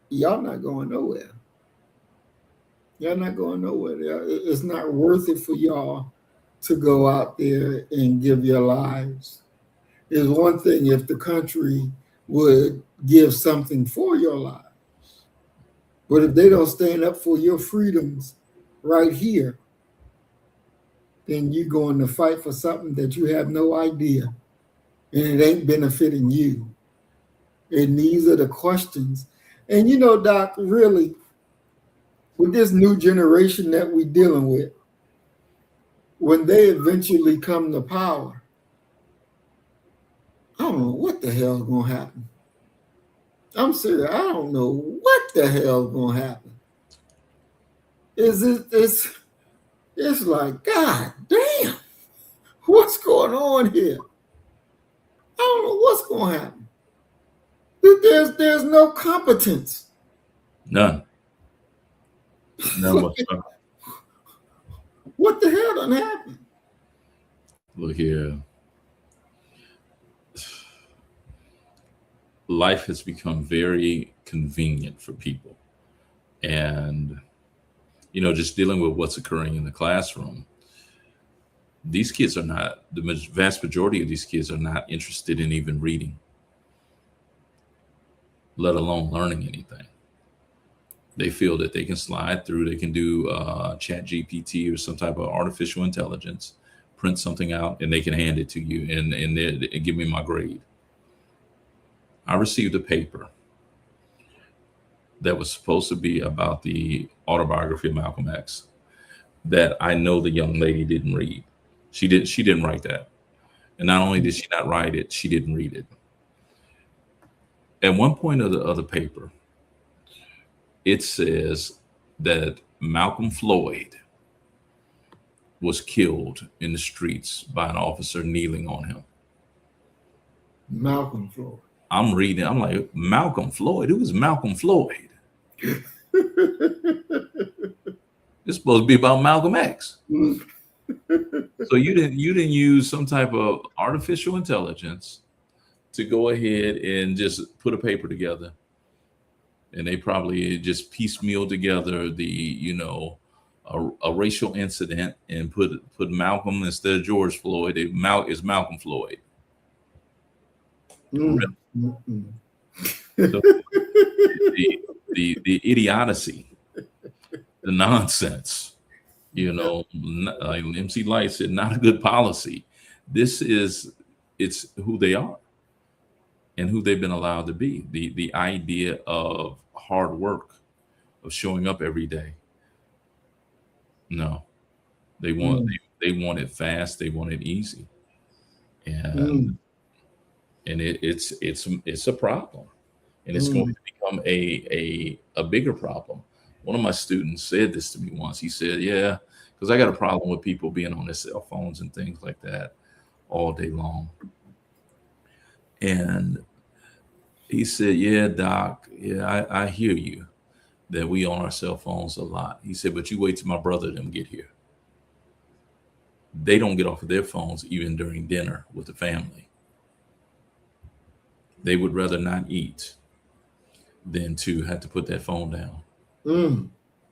y'all not going nowhere. Y'all not going nowhere. It's not worth it for y'all to go out there and give your lives. It's one thing if the country would give something for your lives. But if they don't stand up for your freedoms right here, then you're going to fight for something that you have no idea, and it ain't benefiting you. And these are the questions. And Doc, really, with this new generation that we're dealing with, when they eventually come to power, I don't know what the hell is going to happen. I'm serious. I don't know what the hell is going to happen. It's like, God damn, what's going on here? I don't know what's going to happen. There's no competence. None. None whatsoever. What the hell done happened? Look here. Life has become very convenient for people. And, just dealing with what's occurring in the classroom, these kids are not, the vast majority of these kids are not interested in even reading, let alone learning anything. They feel that they can slide through, they can do chat GPT or some type of artificial intelligence, print something out, and they can hand it to you and give me my grade. I received a paper that was supposed to be about the autobiography of Malcolm X that I know the young lady didn't read. She didn't write that. And not only did she not write it, she didn't read it. At one point of the paper, it says that Malcolm Floyd was killed in the streets by an officer kneeling on him. Malcolm Floyd. I'm reading, I'm like, Malcolm Floyd? Who is Malcolm Floyd? It's supposed to be about Malcolm X. So you didn't use some type of artificial intelligence to go ahead and just put a paper together, and they probably just piecemeal together the a racial incident and put Malcolm instead of George Floyd. It's Malcolm Floyd. Mm. So the idiocy, the nonsense. Like MC Light said, not a good policy. It's who they are and who they've been allowed to be. The idea of hard work, of showing up every day. No, they want it fast. They want it easy, and it's a problem, and it's going to become a bigger problem. One of my students said this to me once. He said, yeah, because I got a problem with people being on their cell phones and things like that all day long. And he said, yeah, Doc, yeah, I hear you that we on our cell phones a lot. He said, but you wait till my brother and them get here. They don't get off of their phones even during dinner with the family. They would rather not eat than to have to put that phone down. And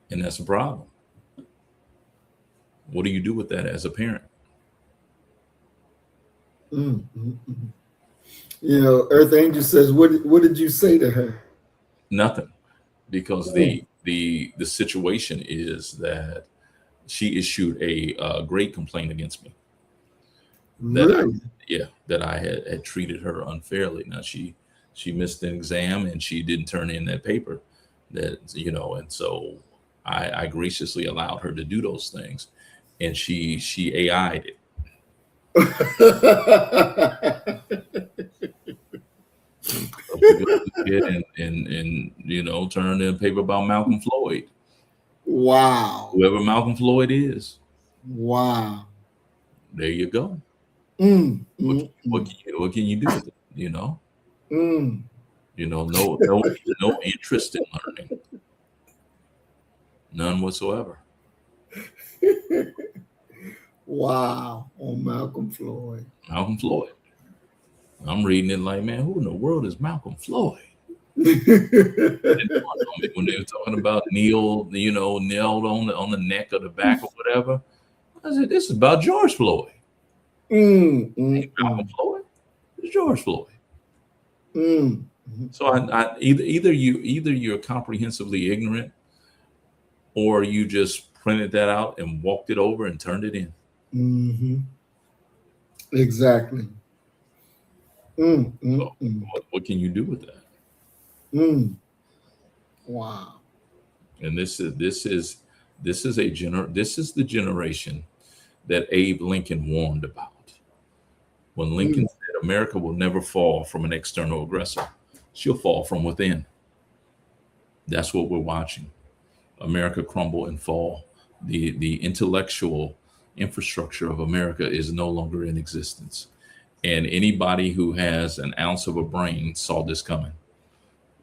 that's a problem. What do you do with that as a parent? Earth Angel says, what did you say to her? Nothing, because the situation is that she issued a great complaint against me. That I had treated her unfairly. Now she missed an exam and she didn't turn in that paper. And so I graciously allowed her to do those things, and she AI'd it. And turn in a paper about Malcolm Floyd. Wow. Whoever Malcolm Floyd is. Wow. There you go. What can you do with it? No interest in learning. None whatsoever. Wow. On Malcolm Floyd. Malcolm Floyd. I'm reading it like, man, who in the world is Malcolm Floyd? When they were talking about nailed on the neck or the back or whatever, I said, this is about George Floyd. Malcolm Floyd. It's George Floyd. So I either you're comprehensively ignorant, or you just printed that out and walked it over and turned it in. Exactly. So what can you do with that? Wow. And this is the generation that Abe Lincoln warned about. When Lincoln said America will never fall from an external aggressor, she'll fall from within. That's what we're watching. America crumble and fall. The intellectual infrastructure of America is no longer in existence. And anybody who has an ounce of a brain saw this coming.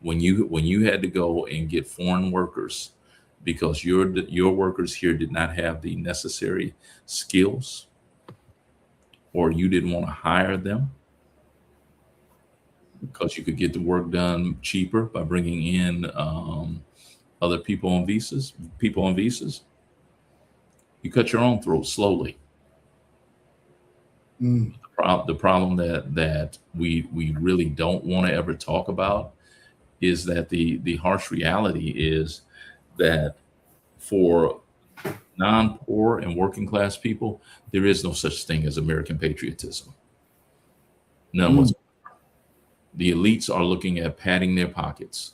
When you had to go and get foreign workers because your workers here did not have the necessary skills, or you didn't want to hire them because you could get the work done cheaper by bringing in other people on visas, you cut your own throat slowly. The problem that we really don't want to ever talk about is that the harsh reality is that for non-poor and working class people, there is no such thing as American patriotism. None whatsoever. The elites are looking at padding their pockets.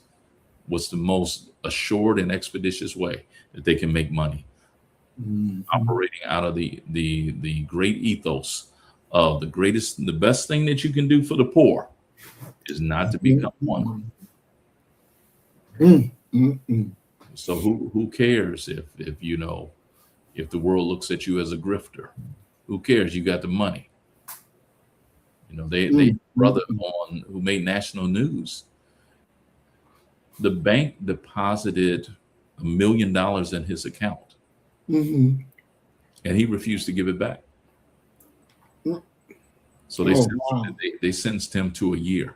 what's the most assured and expeditious way that they can make money, operating out of the great ethos of the best thing that you can do for the poor is not to become one. So who cares if if the world looks at you as a grifter? Who cares? You got the money. They brother who made national news. The bank deposited $1 million in his account, and he refused to give it back. So they sentenced him to a year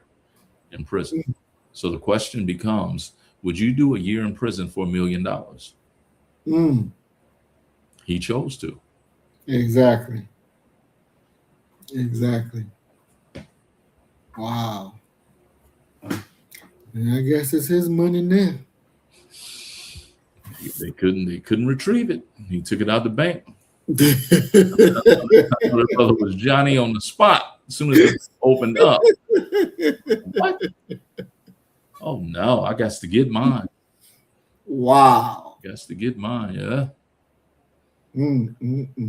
in prison. So the question becomes, would you do a year in prison for $1 million? He chose to. Exactly. Wow. And I guess it's his money now. They couldn't retrieve it. He took it out the bank. The brother was Johnny on the spot as soon as it opened up. What? Oh no, I got to get mine. Wow. Got to get mine, yeah.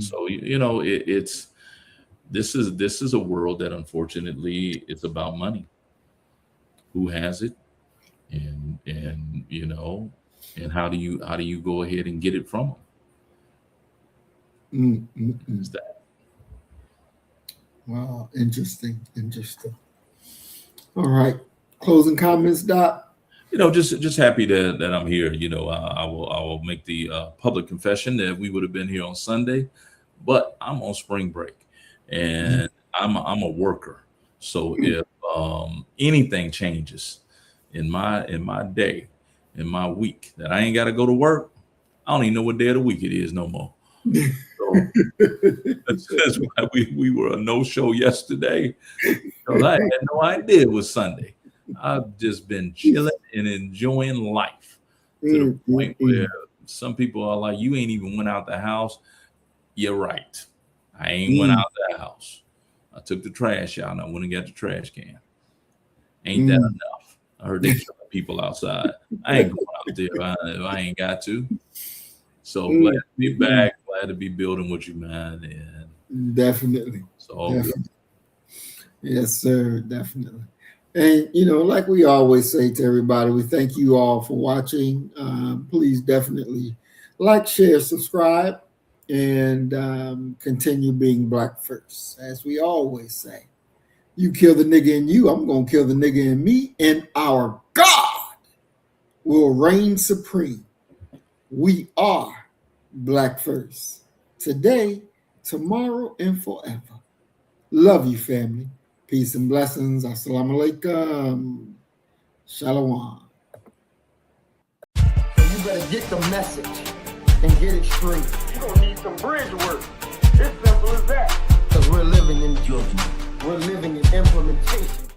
So this is a world that unfortunately it's about money. Who has it, and how do you go ahead and get it from them? Is that? Wow, interesting. All right, closing comments, Doc. Just happy that I'm here. I will make the public confession that we would have been here on Sunday, but I'm on spring break, and I'm a worker. So if anything changes in my day, in my week, that I ain't got to go to work, I don't even know what day of the week it is no more. So that's why we were a no-show yesterday, because I had no idea it was Sunday. I've just been chilling and enjoying life to the point where some people are like, you ain't even went out the house. You're right. I ain't went out the house. I took the trash out and I went and got the trash can. Ain't that enough? I heard they killing people outside. I ain't going out there if I ain't got to. So glad to be back. Glad to be building with you, man. And definitely. So definitely. Yes, sir. Definitely. And, like we always say to everybody, we thank you all for watching. Please definitely like, share, subscribe, and continue being Black first. As we always say, you kill the nigga in you, I'm going to kill the nigga in me, and our God will reign supreme. We are Black first. Today, tomorrow, and forever. Love you, family. Peace and blessings. Assalamu alaikum. Shalom. So you better get the message and get it straight. You're going to need some bridge work. It's simple as that. Because we're living in judgment. We're living in implementation.